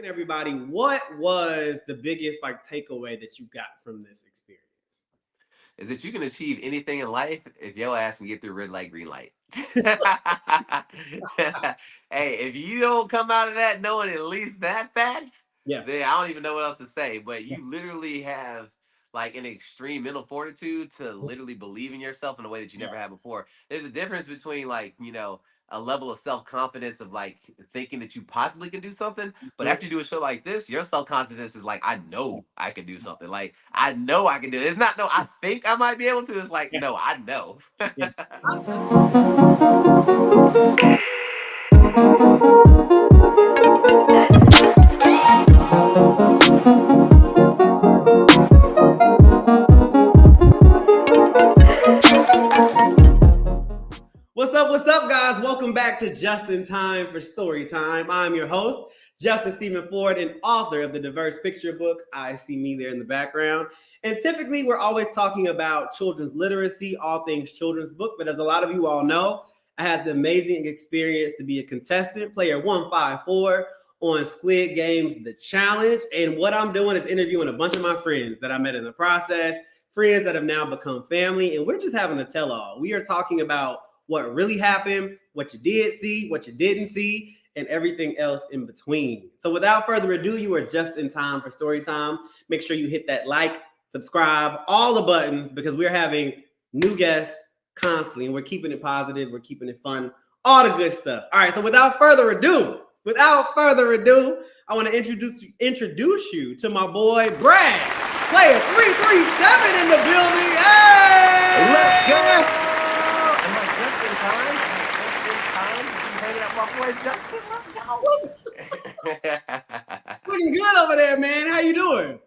asking everybody, what was the biggest takeaway that you got from this experience? Is that you can achieve anything in life if your ass can get through red light, green light. Hey, if you don't come out of that knowing at least that facts, Yeah. then I don't even know what else to say. But you literally have like an extreme mental fortitude to literally believe in yourself in a way that you Yeah. never had before. There's a difference between a level of self-confidence of like thinking that you possibly can do something, but Mhm. after you do a show like this, your self-confidence is like, I know I can do something. Like I know I can do it. It's not no I think I might be able to. It's like, Yeah. no, I know. Yeah. What's up, guys? Welcome back to Just in Time for Story Time. I'm your host, Justin Stephen Ford, and author of the diverse picture book, I See Me There in the Background. And typically, we're always talking about children's literacy, all things children's book. But as a lot of you all know, I had the amazing experience to be a contestant, player 154 on Squid Game's The Challenge. And what I'm doing is interviewing a bunch of my friends that I met in the process, friends that have now become family, and we're just having a tell all. We are talking about what really happened, what you did see, what you didn't see, and everything else in between. So without further ado, you are just in time for story time. Make sure you hit that like, subscribe, all the buttons, because we're having new guests constantly, and we're keeping it positive, we're keeping it fun, all the good stuff. All right, so without further ado, I want to introduce you to my boy Brad, player 337 in the building. Let's go! Hey! Am I just in time? Am I just in time to be hanging out with my boy Justin? Let's go! Looking good over there, man. How you doing?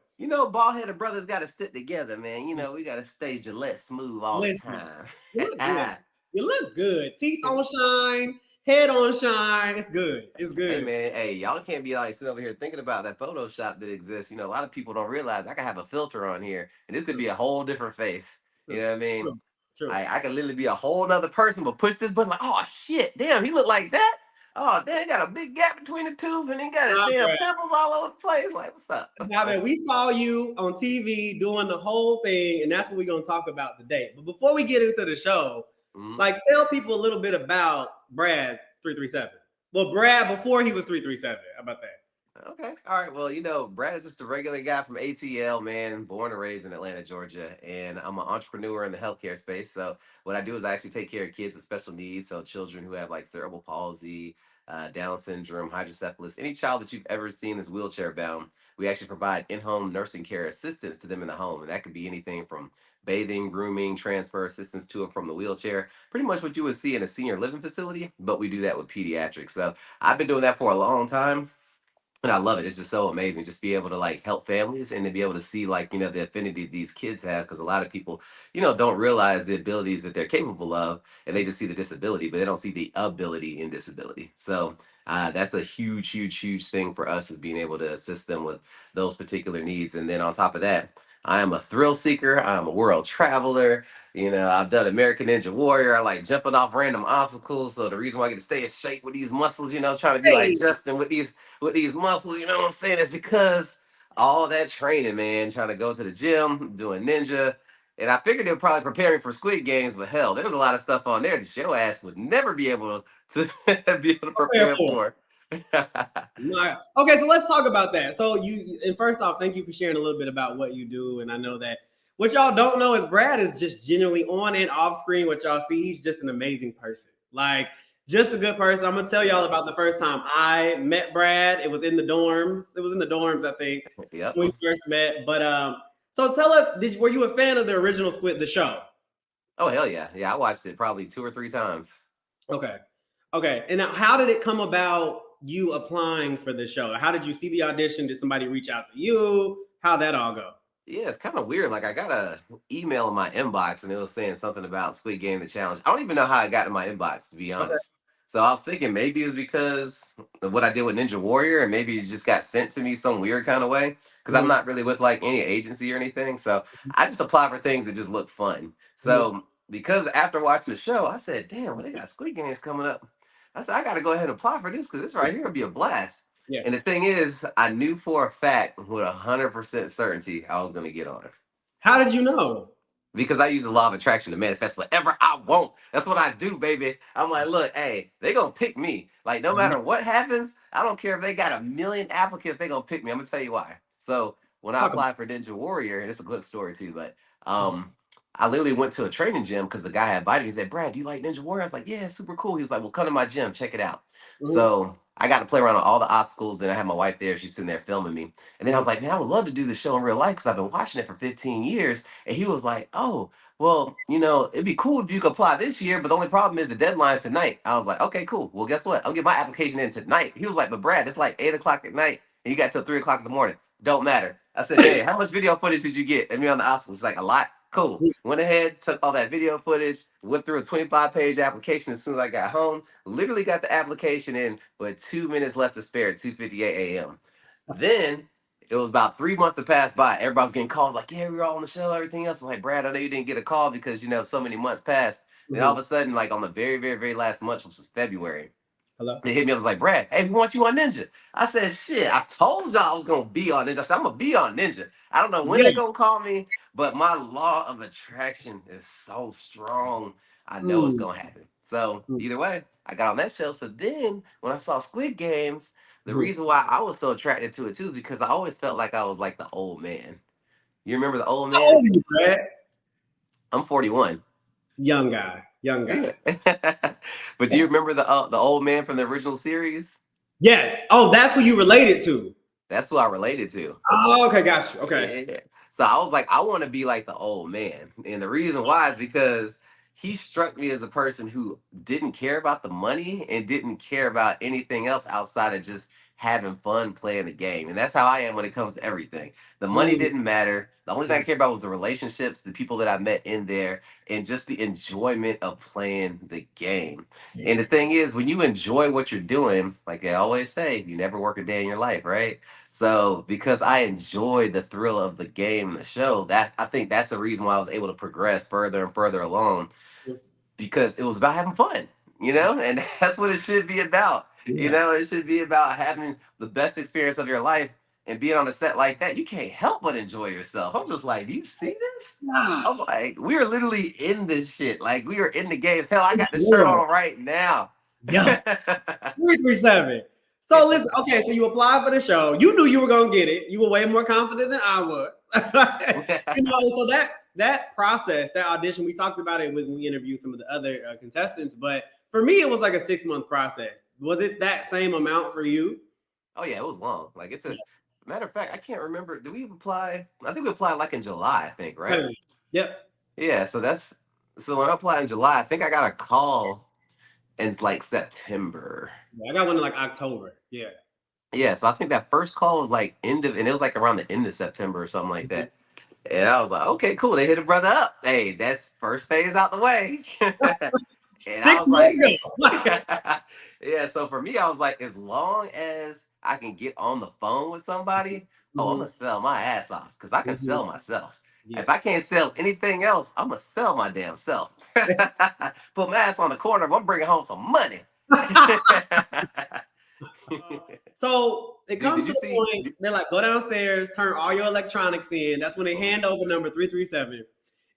Bald headed brothers got to stick together, man. We got to stay Gillette smooth all the Listen, time. you look good. You look good. Teeth on shine, head on shine. It's good. It's Hey good. man, hey, y'all can't be like sitting over here thinking about that Photoshop that exists. A lot of people don't realize I can have a filter on here and this could True, be a whole different face. You true, know what I mean? true, true. I could literally be a whole nother person, but push this button like, oh shit, damn, he look like that. Oh, damn, got a big gap between the tooth and he got his Nah, damn bro. pimples all over the place. Like, what's up? Nah, man, we saw you on TV doing the whole thing, and that's what we're gonna talk about today. But before we get into the show, Mhm. tell people a little bit about Brad 337. Well, Brad before he was 337. How about that? Okay. All right. Well, Brad is just a regular guy from ATL, man, born and raised in Atlanta, Georgia. And I'm an entrepreneur in the healthcare space. So, what I do is I actually take care of kids with special needs. So, children who have like cerebral palsy, Down syndrome, hydrocephalus, any child that you've ever seen is wheelchair bound. We actually provide in home nursing care assistance to them in the home. And that could be anything from bathing, grooming, transfer assistance to and from the wheelchair. Pretty much what you would see in a senior living facility, but we do that with pediatrics. So, I've been doing that for a long time and I love it. It's just so amazing just be able to like help families and to be able to see like, the affinity these kids have because a lot of people, don't realize the abilities that they're capable of and they just see the disability, but they don't see the ability in disability. So that's a huge, huge, huge thing for us is being able to assist them with those particular needs. And then on top of that, I am a thrill seeker. I'm a world traveler. I've done American Ninja Warrior. I like jumping off random obstacles. So the reason why I get to stay in shape with these muscles, trying to be like Hey, Justin with these muscles, you know what I'm saying? It's because all that training, man, trying to go to the gym, doing ninja. And I figured they were probably preparing for Squid Games, but hell, there was a lot of stuff on there that your ass would never be able to be able to prepare prepare for. for. Right. Okay, so let's talk about that. So and first off, thank you for sharing a little bit about what you do. And I know that what y'all don't know is Brad is just genuinely on and off screen. What y'all see, he's just an amazing person. Like, just a good person. I'm gonna tell y'all about the first time I met Brad. It was in the dorms. It was in the dorms, I think, Yep. when we first met. But so tell us, were you a fan of the original Squid, the show? Oh hell yeah. Yeah, I watched it probably two or three times. Okay. Okay. And now, how did it come about you applying for the show? How did you see the audition? Did somebody reach out to you? How'd that all go? Yeah, it's kind of weird. Like I got a email in my inbox and it was saying something about Squid Game the challenge. I don't even know how it got in my inbox, to be Okay. honest. So I was thinking maybe it's because of what I did with Ninja Warrior, and maybe it just got sent to me some weird kind of way. Because I'm Mhm, not really with like any agency or anything. So I just apply for things that just look fun. mhm, So because after watching the show, I said, damn, well, they got Squid Games coming up. I said, I gotta go ahead and apply for this because this right here would be a blast. Yeah. And the thing is, I knew for a fact with 100% certainty I was going to get on. How did you know? Because I use the law of attraction to manifest whatever I want. That's what I do, baby. I'm like, look, hey, they gonna pick me. Like, no matter what happens, I don't care if they got a million applicants, they gonna pick me. I'm gonna tell you why. So when I Talk about applied for Ninja Warrior, and it's a good story too, but it. I literally went to a training gym because the guy had invited me. He said, Brad, do you like Ninja Warrior? I was like, yeah, it's super cool. He was like, well, come to my gym, check it out. Mhm, So I got to play around on all the obstacles. Then I had my wife there. She's sitting there filming me. And then I mhm, was like, man, I would love to do the show in real life because I've been watching it for 15 years. And he was like, oh, well, it'd be cool if you could apply this year, but the only problem is the deadline's tonight. I was like, okay, cool. Well, guess what? I'll get my application in tonight. He was like, but Brad, it's like 8 o'clock at night and you got till 3 o'clock in the morning. Don't matter. I said, hey, how much video footage did you get? And me on the obstacles. She's like, a lot. Cool. Went ahead, took all that video footage, went through a 25-page application as soon as I got home. Literally got the application in with 2 minutes left to spare at 2:58 a.m. Then it was about 3 months to pass by. Everybody's getting calls like, yeah, we were all on the show, everything else. I'm like, Brad, I know you didn't get a call because, so many months passed. Then all mhm. of a sudden, like on the very, very, very last month, which was February, Hello? they hit me. I was like, Brad, hey, we want you on Ninja. I said, shit, I told y'all I was going to be on Ninja. I said, I'm going to be on Ninja. I don't know when Yeah. they're going to call me, but my law of attraction is so strong. I know it's Mm, going to happen. So mm, either way, I got on that show. So then when I saw Squid Games, the mhm. reason why I was so attracted to it too, because I always felt like I was like the old man. You remember the old How old man? are you, Brad? I'm 41. Young guy. Young guy. Yeah. But do you remember the old man from the original series? Yes. Oh, that's who you related to. That's who I related to. Oh, okay, got you. Okay. Yeah. So I was like, I want to be like the old man. And the reason why is because he struck me as a person who didn't care about the money and didn't care about anything else outside of just having fun playing the game. And that's how I am when it comes to everything. The money Mm, didn't matter. The only thing I mhm. cared about was the relationships, the people that I met in there, and just the enjoyment of playing the game. And the thing is, when you enjoy what you're doing, like they always say, you never work a day in your life, right? So because I enjoyed the thrill of the game and the show, that I think that's the reason why I was able to progress further and further along because it was about having fun, and that's what it should be about. Yeah. It should be about having the best experience of your life and being on a set like that. You can't help but enjoy yourself. I'm just like, do you see this? Ah, I'm like, we are literally in this shit. Like we are in the games. Hell, I in got the the shirt world. on right now. Yeah. 337. So listen, okay, so you applied for the show. You knew you were gonna get it. You were way more confident than I was. So that process, that audition, we talked about it when we interviewed some of the other contestants, but for me, it was like a 6 month process. Was it that same amount for you? Oh yeah, it was long. Like it's a matter of fact, I can't remember. Do we apply? I think we applied like in July, I think, right? Okay. Yep. Yeah, so when I applied in July, I think I got a call in like September. Yeah, I got one in like October. Yeah. Yeah, so I think that first call was like and it was like around the end of September or something like Mhm. that. And I was like, okay, cool. They hit a brother up. Hey, that's first phase out the way. And I Six was months like, ago. yeah. So for me, I was like, as long as I can get on the phone with somebody, oh, I'm Mhm, gonna sell my ass off because I can mhm. sell myself. Yeah. If I can't sell anything else, I'm gonna sell my damn self. Put my ass on the corner, but I'm bringing home some money. So it Did comes you to the see? point they're like, go downstairs, turn all your electronics in. That's when they hand over number 337.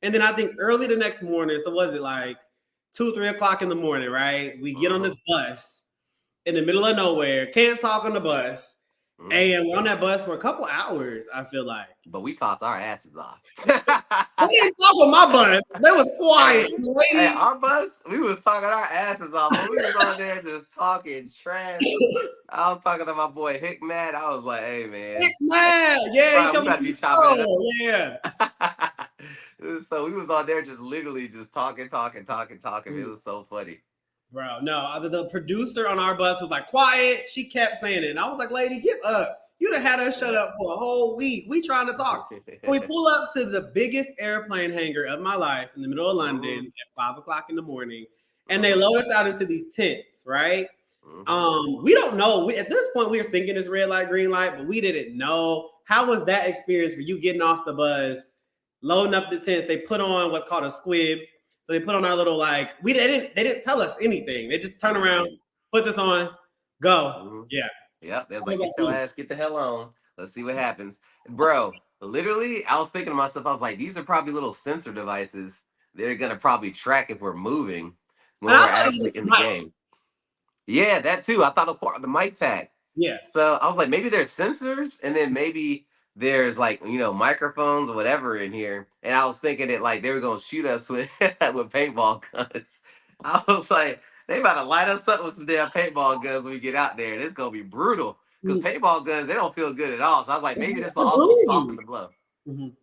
And then I think early the next morning, so was it like 2, 3 o'clock in the morning, right? We get on this Mhm, bus in the middle of nowhere, can't talk on the bus. mhm. And we're on that bus for a couple hours, I feel like. But we talked our asses off. They didn't talk on my bus. They was quiet. Hey, The hey, lady, our bus, we was talking our asses off, but we was on there just talking trash. I was talking to my boy Hick Matt. I was like, hey Big man, man. Yeah, he Brian, we coming about to from be the chopping it show. Yeah. up. So we was on there just literally just talking, talking, talking, talking. It was so funny. Bro, no, the producer on our bus was like, quiet. She kept saying it. And I was like, lady, give up. You'd have had us shut Yeah. up for a whole week. We trying to talk. So we pull up to the biggest airplane hangar of my life in the middle of London Mhm, at 5 o'clock in the morning. And they mhm, load us out into these tents, right? mhm. We don't know. At this point, we were thinking it's red light, green light, but we didn't know. How was that experience for you getting off the bus, loading up the tents? They put on what's called a squib. So they put on our little they didn't tell us anything. They just turn around, Right. put this on, go. Mhm. Yeah. Yep. They was What like, about get your you? ass, get the hell on. Let's see what happens. Bro, literally, I was thinking to myself, I was like, these are probably little sensor devices. They're gonna probably track if we're moving And when I we're thought it was actually in the Mike. game. Yeah, that too. I thought it was part of the mic pack. Yeah. So I was like, maybe there's sensors, and then maybe there's like microphones or whatever in here. And I was thinking that like they were gonna shoot us with with paintball guns. I was like, they about to light us up with some damn paintball guns when we get out there, and it's gonna be brutal. Because Mhm. paintball guns, they don't feel good at all. So I was like, maybe this will To also bruise soften you. the blow. Mhm.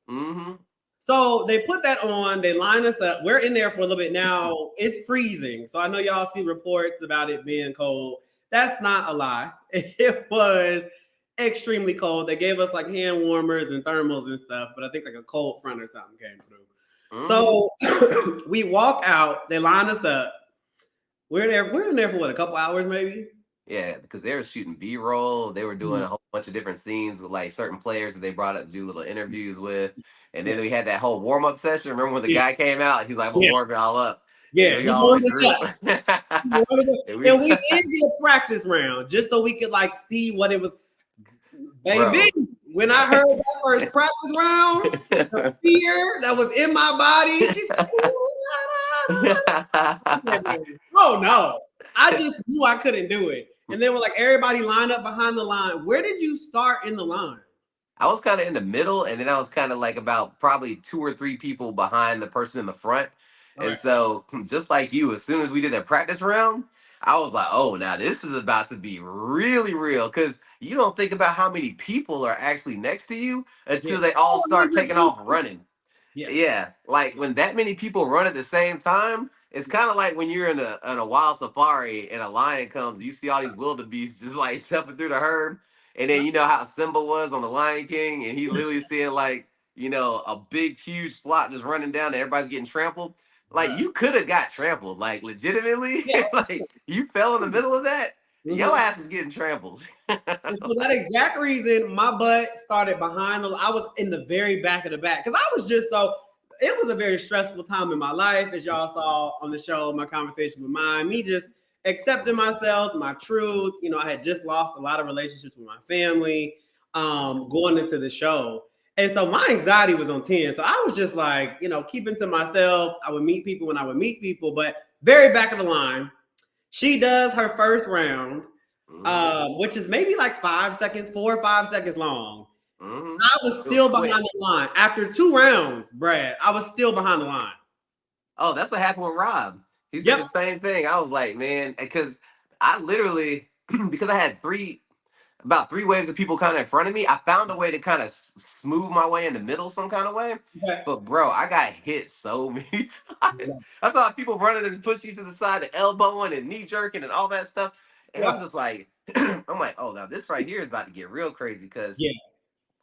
Mm-hmm. So they put that on, they line us up. We're in there for a little bit now. It's freezing. So I know y'all see reports about it being cold. That's not a lie. It was extremely cold. They gave us like hand warmers and thermals and stuff, but I think like a cold front or something came through. Mm-hmm. So we walk out, they line us up. We're in there for what, a couple hours maybe? Yeah, because they were shooting B-roll. They were doing Mhm. a whole bunch of different scenes with like certain players that they brought up to do little interviews with. And then Yeah. we had that whole warm-up session. Remember when the Yeah. guy came out? He's like, I'm gonna Yeah. warm y'all up. And Yeah. we He all in warmed the us group. up. And and we we did get a practice round just so we could like see what it was. Baby, bro. when I heard that first practice round, the fear that was in my body, she said, oh no. I just knew I couldn't do it. And they were like, everybody line up behind the line. Where did you start in the line? I was kind of in the middle, and then I was kind of like about probably two or three people behind the person in the front. And Okay. so, just like you, as soon as we did that practice round, I was like, oh, now this is about to be really real. Because you don't think about how many people are actually next to you Yeah. until they all start 400 taking off people. running. Yeah. Yeah, like when that many people run at the same time, it's kind of like when you're in a wild safari and a lion comes, you see all these wildebeest just like jumping through the herd, and then you know how Simba was on the Lion King, and he literally seeing like a big huge flock just running down, and everybody's getting trampled. Like Bruh. you could have got trampled, like legitimately, Yeah. like you fell in the middle of that, your Mhm. ass is getting trampled. And for that exact reason, my butt started behind the. I was in the very back of the back because I was just so. It was a very stressful time in my life, as y'all saw on the show. My conversation with mine, me just accepting myself, my truth. I had just lost a lot of relationships with my family, going into the show, and so my anxiety was on 10. So I was just like, keeping to myself. I would meet people when I would meet people, but very back of the line. She does her first round, Hmm. which is maybe like 5 seconds, 4 or 5 seconds long. Hmm. I was It was still behind quick. the line. After 2 rounds, Brad, I was still behind the line. Oh, that's what happened with Rob. He said Yep. the same thing. I was like, man, because I literally, because I had about three waves of people kind of in front of me, I found a way to kind of smooth my way in the middle some kind of way. Okay. But bro, I got hit so many times. I saw people running and push you to the side, the elbowing and knee jerking and all that stuff. And Yeah. I'm just like, I'm like, oh, now this right here is about to get real crazy because Yeah.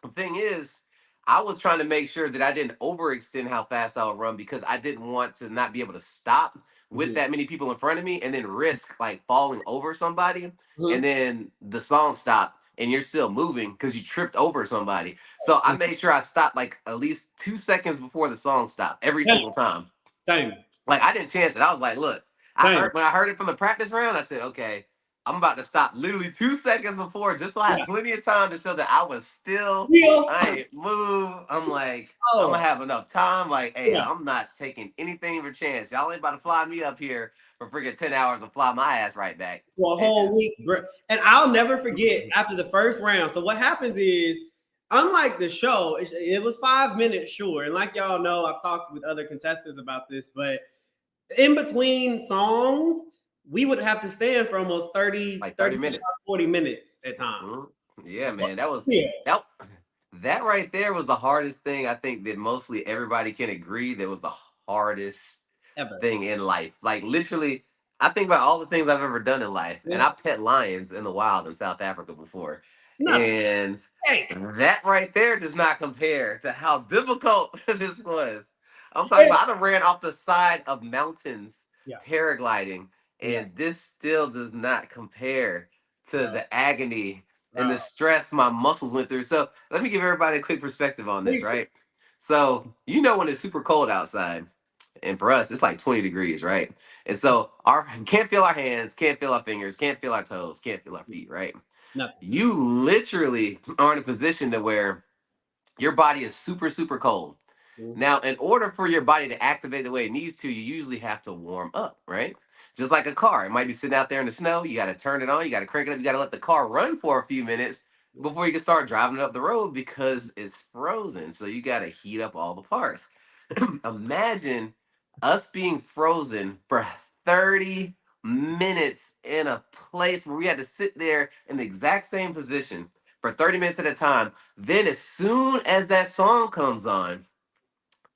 the thing is, I was trying to make sure that I didn't overextend how fast I would run because I didn't want to not be able to stop with Mhm. that many people in front of me and then risk like falling over somebody and Mhm. then the song stopped and you're still moving because you tripped over somebody. So I Mhm. made sure I stopped like at least 2 seconds before the song stopped every Same. single time. Same. Like I didn't chance it. I was like, look, I Same. heard when I heard it from the practice round, I said, okay, I'm about to stop literally 2 seconds before, just so I had Yeah. plenty of time to show that I was still, Real. I ain't move. I'm like, I'm gonna Oh, have enough time. Like, hey, yeah. I'm not taking anything for chance. Y'all ain't about to fly me up here for freaking 10 hours and fly my ass right back. For a And, whole week. And I'll never forget after the first round. So what happens is, unlike the show, it was 5 minutes, sure. And like y'all know, I've talked with other contestants about this, but in between songs, we would have to stand for almost 30, like 30 35, minutes. 40 minutes at times. Mhm. Yeah, man, that was Yeah. that. That right there was the hardest thing. I think that mostly everybody can agree that was the hardest Ever. thing in life. Like literally, I think about all the things I've ever done in life, and Yeah. I pet lions in the wild in South Africa before, Nothing. and Hey. that right there does not compare to how difficult this was. I'm talking Hey. about I done ran off the side of mountains Yeah. paragliding, Yeah. and this still does not compare to Bro. the agony and the Bro. stress my muscles went through. So let me give everybody a quick perspective on this, right? So when it's super cold outside, and for us it's like 20 degrees, right? And so our can't feel our hands, can't feel our fingers, can't feel our toes, can't feel our feet, right? Nothing. You literally are in a position to where your body is super, super cold. Mhm. Now, in order for your body to activate the way it needs to, you usually have to warm up, right? Just like a car. It might be sitting out there in the snow. You got to turn it on. You got to crank it up. You got to let the car run for a few minutes before you can start driving it up the road because it's frozen. So you got to heat up all the parts. Imagine us being frozen for 30 minutes in a place where we had to sit there in the exact same position for 30 minutes at a time. Then, as soon as that song comes on,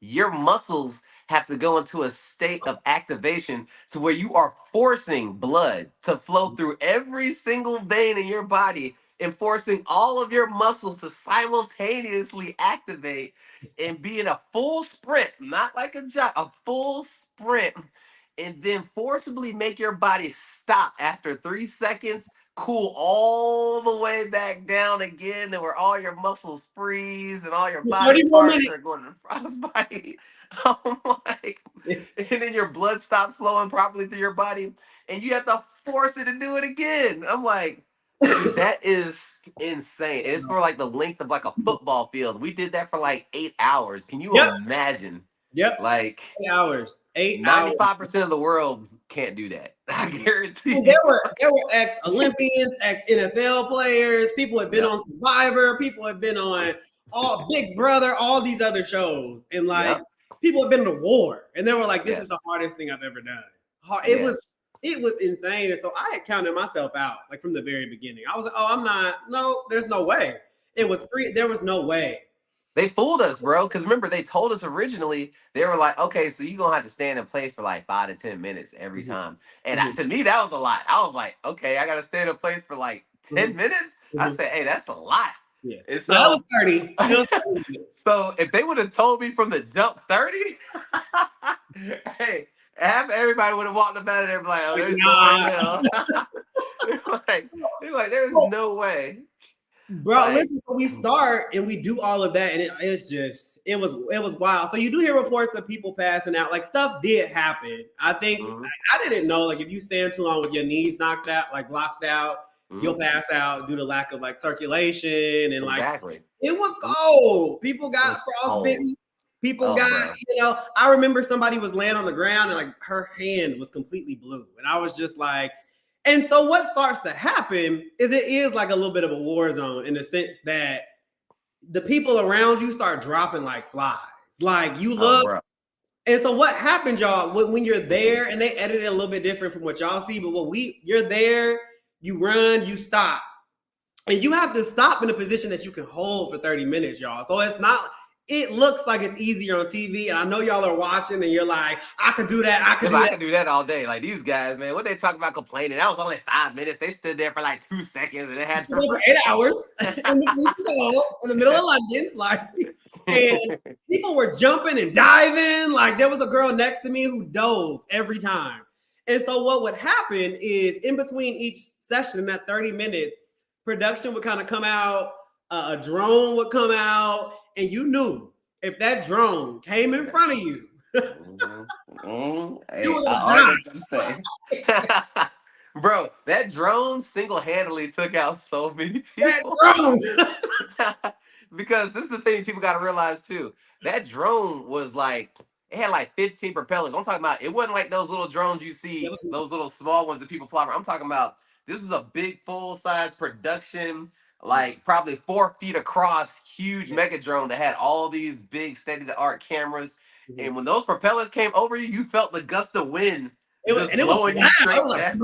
your muscles have to go into a state of activation to where you are forcing blood to flow through every single vein in your body and forcing all of your muscles to simultaneously activate and be in a full sprint, not like a jog, a full sprint, and then forcibly make your body stop after 3 seconds, cool all the way back down again, and where all your muscles freeze and all your body 30 more parts minutes. are going to frostbite. I'm like, and then your blood stops flowing properly through your body, and you have to force it to do it again. I'm like, dude, that is insane. And it's for like the length of like a football field. We did that for like 8 hours. Can you Yep. imagine? Yep. Like, 8 hours. 8 hours. 95% of the world can't do that. I guarantee Well, you. there were ex Olympians, ex NFL players. People have been Yep. on Survivor. People have been on all Big Brother, all these other shows, and like Yep. people have been to war, and they were like, "This is the Yes. hardest thing I've ever done." Yes. It was insane, and so I had counted myself out like from the very beginning. I was like, "Oh, I'm not. No, there's no way." It was free. There was no way. They fooled us, bro. Because remember, they told us originally, they were like, okay, so you're going to have to stand in place for like 5 to 10 minutes every Mhm, time. And mhm, to me, that was a lot. I was like, okay, I got to stand in place for like 10 mhm, minutes? I mhm. said, hey, that's a lot. Yeah. And No, that was so, 30. It was 30 minutes. so if they would have told me from the jump 30, hey, half everybody would have walked up out of there and be like, oh, Like, there's no way in nah. hell. they're they're like, there's no way. Bro, Like, listen, so we start and we do all of that, and it's just it was wild. So you do hear reports of people passing out. Like stuff did happen. I think mhm, I didn't know, like if you stand too long with your knees knocked out, like locked out, you'll mhm, pass out due to lack of like circulation and like exactly. it was Mhm. cold. People It got was cold. frostbitten. People Oh, got, bro. I remember somebody was laying on the ground and like her hand was completely blue. And I was just like, and so what starts to happen is it is like a little bit of a war zone in the sense that the people around you start dropping like flies. Like you Oh, look, bro. and so what happened, y'all, when you're there, and they edit it a little bit different from what y'all see, but you're there, you run, you stop. And you have to stop in a position that you can hold for 30 minutes, y'all. So it's not, it looks like it's easier on TV. And I know y'all are watching and you're like, I could do that, I Yeah, could but do I that. can do that all day. Like these guys, man, what they talk about complaining? That was only 5 minutes. They stood there for like 2 seconds and they had to. For 8 hours in the snow in the middle of London, like, and people were jumping and diving. Like there was a girl next to me who dove every time. And so what would happen is in between each session in that 30 minutes, production would kind of come out, a drone would come out, and you knew if that drone came in front of you, Mhm, mhm. you Hey, were I gonna already got to say, die. bro, that drone single-handedly took out so many That people. drone. Because this is the thing people got to realize too. That drone was like it had like 15 propellers. I'm talking about it wasn't like those little drones you see, those little small ones that people fly around. I'm talking about this is a big full-size production, like probably 4 feet across, huge mega drone that had all these big state-of-the-art cameras. And when those propellers came over you, you felt the gust of wind just It was blowing you loud. straight down.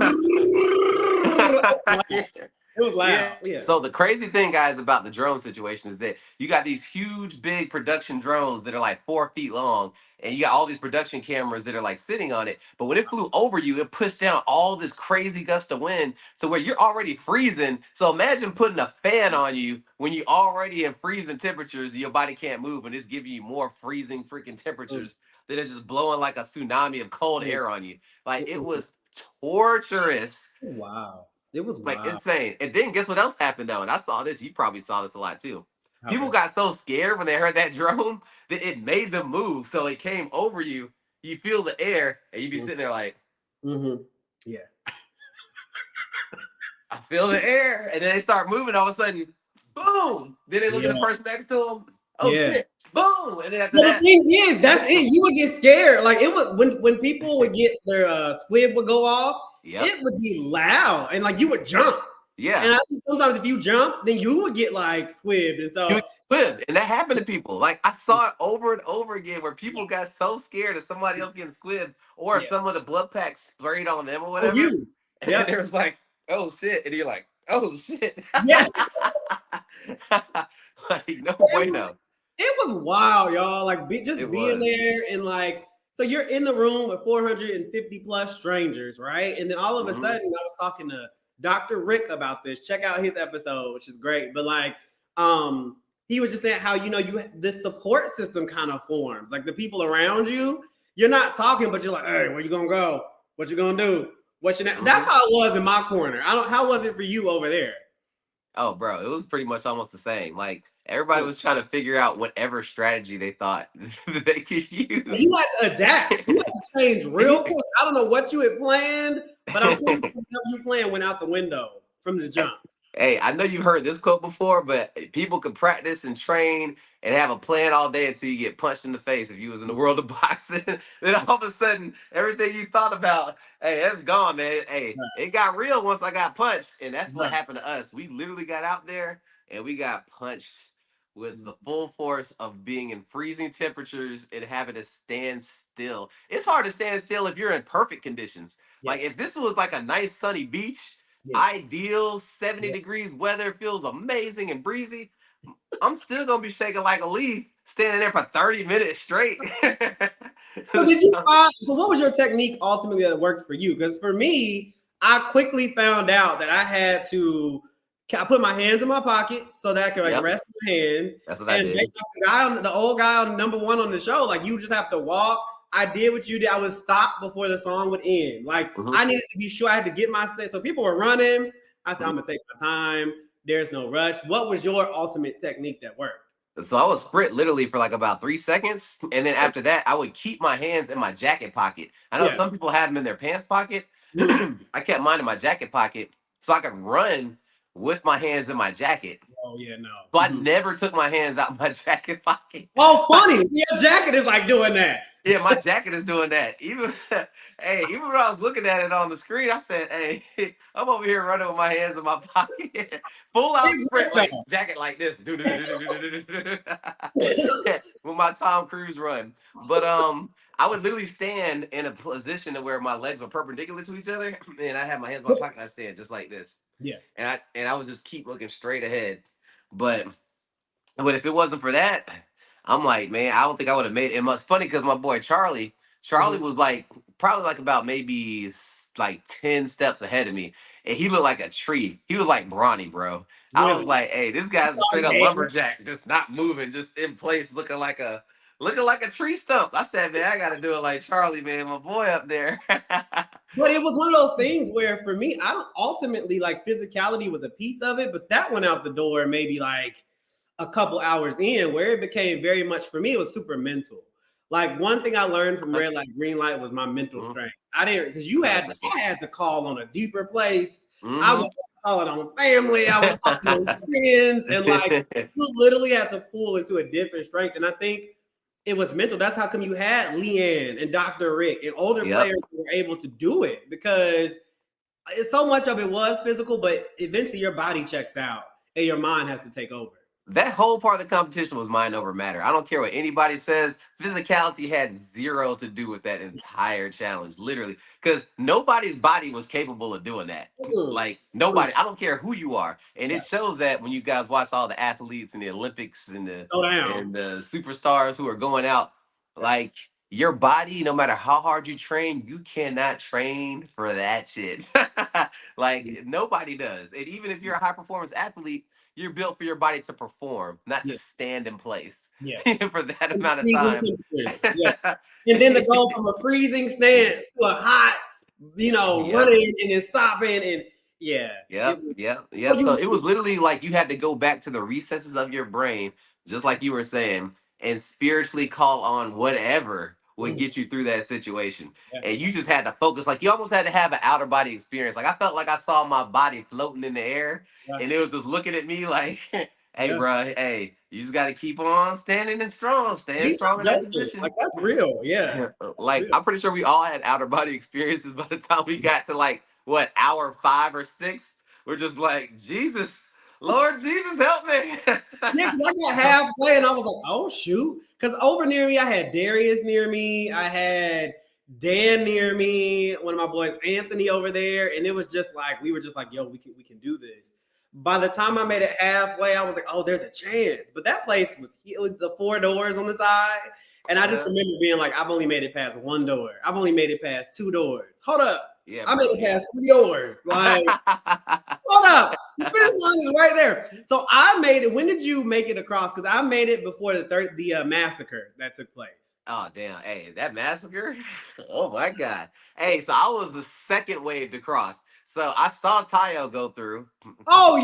It was Yeah. loud. Yeah. So the crazy thing, guys, about the drone situation is that you got these huge, big production drones that are like 4 feet long, and you got all these production cameras that are like sitting on it. But when it flew over you, it pushed down all this crazy gust of wind, so where you're already freezing. So imagine putting a fan on you when you're already in freezing temperatures, and your body can't move, and it's giving you more freezing freaking temperatures that is just blowing like a tsunami of cold air on you. Like it was torturous. Wow. It was Like wild. insane. And then guess what else happened though? And I saw this. You probably saw this a lot too. People Okay. got so scared when they heard that drone that it made them move. So it came over you. You feel the air, and you be sitting there like, Mm-hmm. Yeah. I feel the air, and then they start moving. All of a sudden, boom! Then they look at Yeah. the person next to them. Oh Yeah. shit! Boom! And then after Well, the that, thing is, that's it. You would get scared. Like it would when people would get their squib would go off. yep, It would be loud, and like you would jump. yeah. And I think sometimes if you jump, then you would get like squibbed. And You so lived, and that happened to people. Like I saw it over and over again, where people got so scared of somebody else getting squibbed, or if yeah. some of the blood packs sprayed on them or Oh, whatever, you. and Yep. it was like, oh shit, and you're like, oh shit, Yeah. like no It was, bueno. it was wild, y'all. Like It being was. there and like so you're in the room with 450 plus strangers, right? And then all of a Mhm. sudden, I was talking to Dr. Rick about this. Check out his episode, which is great. But like, he was just saying how you this support system kind of forms. Like the people around you, you're not talking, but you're like, hey, where you gonna go? What you gonna do? What's your name? That's Mhm. how it was in my corner. I don't. How was it for you over there? Oh, bro, it was pretty much almost the same. Like everybody was trying to figure out whatever strategy they thought they could use. You had to adapt. You had to change real quick. I don't know what you had planned, but I'm pretty sure whatever you planned went out the window from the jump. Hey, I know you've heard this quote before, but people can practice and train and have a plan all day until you get punched in the face. If you was in the world of boxing, then all of a sudden everything you thought about, hey, that's gone, man. Hey, Right, it got real once I got punched, and that's what right. happened to us. We literally got out there and we got punched with the full force of being in freezing temperatures and having to stand still. It's hard to stand still if you're in perfect conditions. Yeah, Like if this was like a nice sunny beach, yeah, ideal 70 yeah. degrees weather, feels amazing and breezy, I'm still gonna be shaking like a leaf standing there for 30 minutes straight. So did you So, find? So what was your technique ultimately that worked for you? Because for me, I quickly found out that I had to. I put my hands in my pocket so that I could like yep, rest my hands. that's what I And did. the old guy on number one on the show, like you just have to walk. I did what you did. I would stop before the song would end. Like Mhm, I needed to be sure I had to get my step. So people were running. I said, mhm. I'm gonna take my time. There's no rush. What was your ultimate technique that worked? So I would sprint literally for like about 3 seconds, and then after that, I would keep my hands in my jacket pocket. I know Yeah. some people have them in their pants pocket. Mhm. I kept mine in my jacket pocket so I could run with my hands in my jacket. Oh yeah, no. So I Mhm. never took my hands out my jacket pocket. Oh, Like, funny. Your jacket is like doing that. yeah, my jacket is doing that. Even hey, even when I was looking at it on the screen, I said, "Hey, I'm over here running with my hands in my pocket, full out It sprint, worked like jacket like this, with my Tom Cruise run." But I would literally stand in a position to where my legs are perpendicular to each other, and I have my hands in my though. pocket. And I stand just like this, Yeah. and I would just keep looking straight ahead. But but if it wasn't for that, I'm like, man, I don't think I would have made it. And it's funny because my boy Charlie Mhm. was like probably like about maybe like 10 steps ahead of me. And he looked like a tree. He was like brawny, bro. I was Really? like, hey, this guy's a straight up Yeah. lumberjack, just not moving, just in place, looking like a tree stump. I said, man, I gotta do it like Charlie, man, my boy up there. But it was one of those things where for me, I don't ultimately like physicality was a piece of it, but that went out the door maybe like a couple hours in where it became very much for me, it was super mental. Like one thing I learned from red light, green light was my mental Mhm, strength. I didn't because you had 100%. I had to call on a deeper place. I Hmm. was calling on family, I was calling on friends, and like you literally had to pull into a different strength. And I think it was mental. That's how come you had Leanne and Dr. Rick and older Yep. players who were able to do it because so much of it was physical, but eventually your body checks out and your mind has to take over. That whole part of the competition was mind over matter. I don't care what anybody says. Physicality had zero to do with that entire challenge, literally, because nobody's body was capable of doing that. Mm, Like mm, nobody. I don't care who you are, and yeah, it shows that when you guys watch all the athletes in the Olympics and the go down. and the superstars who are going out, Yeah, like your body, no matter how hard you train, you cannot train for that shit. Like nobody does, and even if you're a high performance athlete, you're built for your body to perform, not to yeah, stand in place yeah. for that And amount of freezing time. temperatures. Yeah. And then to go from a freezing stance to a hot, Yep. running and then stopping and yeah. It Yep. was Yep. so Yep. So you it was literally like you had to go back to the recesses of your brain, just like you were saying, and spiritually call on would get you through that situation. Yeah. And you just had to focus. Like you almost had to have an outer body experience. Like I felt like I saw my body floating in the air, Yeah. and it was just looking at me like, "Hey, Yeah. bro, hey, you just got to keep on standing and strong, staying He's strong in not that joking. Like position." that's real. Yeah. That's Like real. I'm pretty sure we all had outer body experiences by the time we got to like what hour 5 or 6. We're just like, Jesus, Lord Jesus, help me. Yeah, because I got halfway and I was like, oh shoot. Because over near me, I had Darius near me. I had Dan near me, one of my boys, Anthony over there. And it was just like, we were just like, yo, we can do this. By the time I made it halfway, I was like, oh, there's a chance. But that place was the 4 doors on the side. And I just remember being like, I've only made it past 1 door. I've only made it past 2 doors. Hold up. Yeah, I bro, made it past 3 doors. Like, hold up. The finish line is right there. So I made it. When did you make it across? Because I made it before the massacre that took place. Oh damn! Hey, that massacre! Oh my god! Hey, so I was the second wave to cross. So I saw Tayo go through. Oh,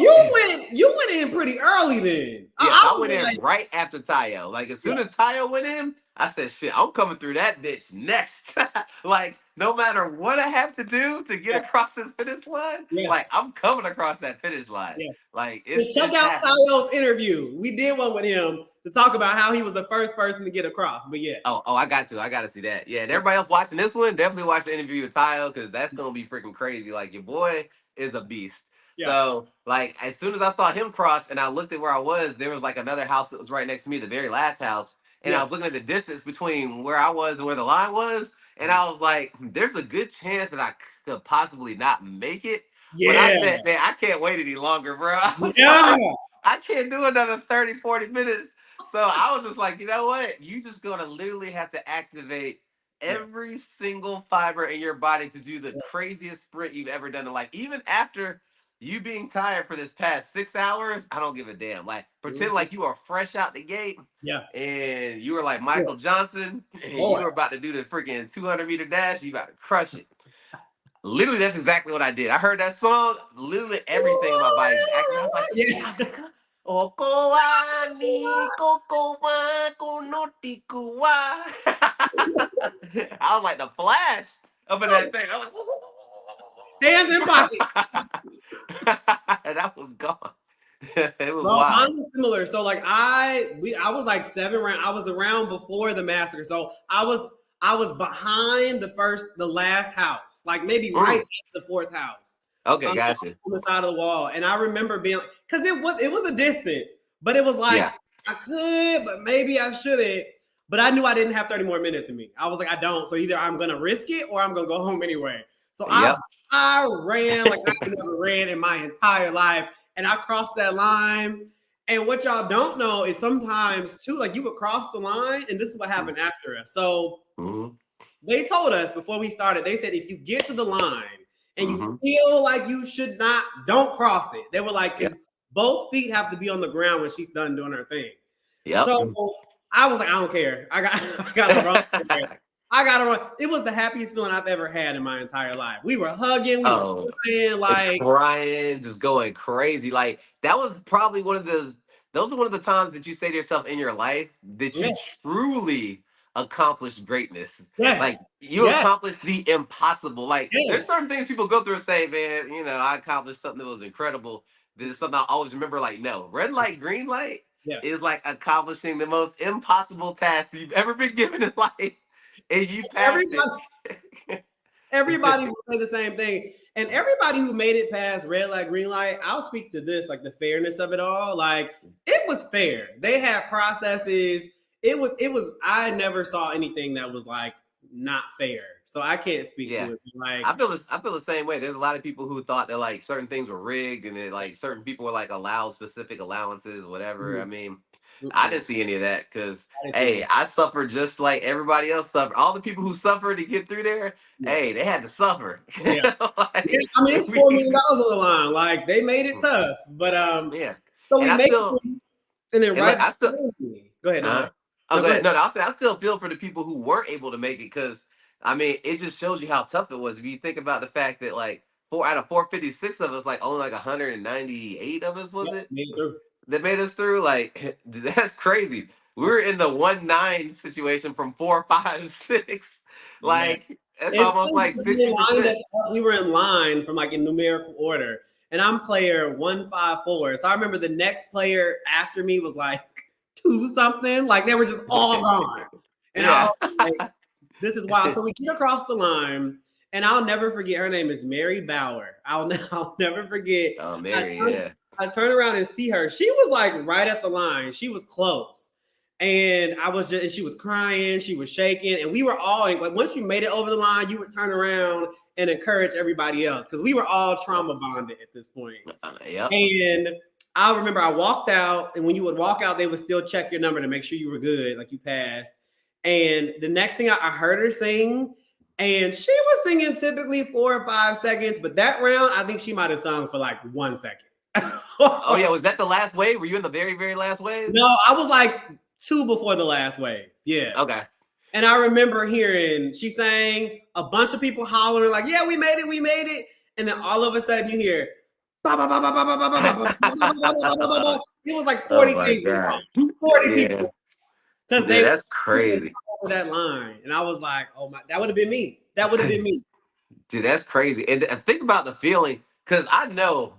you went in pretty early then. Yes, I I went was in like, right after Tayo. Like as yeah, soon as Tayo went in, I said, "Shit, I'm coming through that bitch next." Like no matter what I have to do to get yeah, across this finish line, yeah, like I'm coming across that finish line. yeah. Like And check it's out happening. Tayo's interview. We did one with him to talk about how he was the first person to get across. But yeah, Oh, I got to see that. Yeah, and everybody else watching this one, definitely watch the interview with Tayo because that's gonna be freaking crazy. Like your boy is a beast. yeah, So like as soon as I saw him cross and I looked at where I was, there was like another house that was right next to me, the very last house, and I yeah, was looking at the distance between where I was and where the line was, and I was like, there's a good chance that I could possibly not make it. But I yeah, said, man, I can't wait any longer, bro. I was yeah, like, I can't do another 30, 40 minutes. So I was just like, you know what? You just gonna literally have to activate yeah, every single fiber in your body to do the yeah. craziest sprint you've ever done in life. Even after you being tired for this past 6 hours, I don't give a damn. Like pretend Mhm. like you are fresh out the gate Yeah, and you were like yeah. Michael Johnson and you Boy, were about to do the freaking 200-meter dash. You about to crush it. Literally, that's exactly what I did. I heard that song. Literally, everything in my body just acted. I was like, yeah. Okowa ni kokowa konotikuwa. I was like the Flash up in that thing. I was Hands in pocket. like, and I was gone. It was Bro, mine wild. was similar. So like I was like 7 round. I was the round before the massacre. So I was behind the last house, like maybe right Mm, at the 4th house, okay, on gotcha. the side of the wall. And I remember being because it was a distance, but it was like Yeah. I could, but maybe I shouldn't. But I knew I didn't have 30 more minutes in me. I was like, I don't. So either I'm gonna risk it or I'm gonna go home anyway. So I Yep. I ran like I never ran in my entire life, and I crossed that line. And what y'all don't know is sometimes too, like you would cross the line, and this is what happened after us. So Mm-hmm. they told us before we started, they said if you get to the line and you Mm-hmm. feel like you should not, don't cross it. They were like, because Yep. both feet have to be on the ground when she's done doing her thing. Yep. So I was like, I don't care. I gotta run. I gotta run. It was the happiest feeling I've ever had in my entire life. We were hugging, we were Oh, playing, like, crying, just going crazy. Like that was probably one of the those are one of the times that you say to yourself in your life that yeah, you truly accomplished greatness. yes, Like you yes, accomplished the impossible. Like there's yes, certain things people go through and say, man, I accomplished something that was incredible. This is something I always remember. Like, no, red light, green light yeah. is like accomplishing the most impossible task you've ever been given in life. And you passed Everybody, it. everybody will say the same thing. And everybody who made it past red light, green light, I'll speak to this, like the fairness of it all. Like it was fair. They had processes. I never saw anything that was like not fair. So I can't speak Yeah. to it. Like, I feel the same way. There's a lot of people who thought that like certain things were rigged and that like certain people were like allowed specific allowances, whatever. I mm, mean, I mm-mm. didn't see any of that because I didn't see hey, any. I suffered just like everybody else suffered. All the people who suffered to get through there, Yeah. hey, they had to suffer. Yeah. Yeah, Like, I mean, it's $4 million on the line. Like they made it tough, but yeah. so And we I made still it, and then and look, right I still before me, go ahead. No, uh-huh. no, Oh, no, go go ahead. ahead. No, I still feel for the people who weren't able to make it because I mean, it just shows you how tough it was. If you think about the fact that like 4 out of 456 of us, like only like 198 of us was Yeah, it made it through. that made us through. Like that's crazy. We were in the 1-9 situation from 4, 5, 6. Yeah. Like it's It's almost funny like because %60. we were in line from like in numerical order, and I'm player 154. So I remember the next player after me was like 2 something. Like they were just all gone. And I Yeah. was like, this is wild. So we get across the line, and I'll never forget. Her name is Mary Bauer. I'll never forget. Oh, I Mary, turn, yeah. I turn around and see her. She was like right at the line. She was close. And I was just, and she was crying, she was shaking, and we were all like, once you made it over the line, you would turn around and encourage everybody else because we were all Yep. trauma bonded at this point. Yep. And I remember I walked out, and when you would walk out, they would still check your number to make sure you were good, like you passed. And the next thing I heard her sing, and she was singing typically 4 or 5 seconds, but that round, I think she might have sung for like 1 second. Oh yeah, was that the last wave? Were you in the very, very last wave? No, I was like 2 before the last wave. Yeah. Okay. And I remember hearing she sang, a bunch of people hollering, like, yeah, we made it, we made it. And then all of a sudden you hear, it was like Oh 40 my people. god. 40 Yeah. people. Because Dude, they that's crazy. over that line. And I was like, oh my, that would have been me. That would have been me. Dude, that's crazy. And think about the feeling, because I know,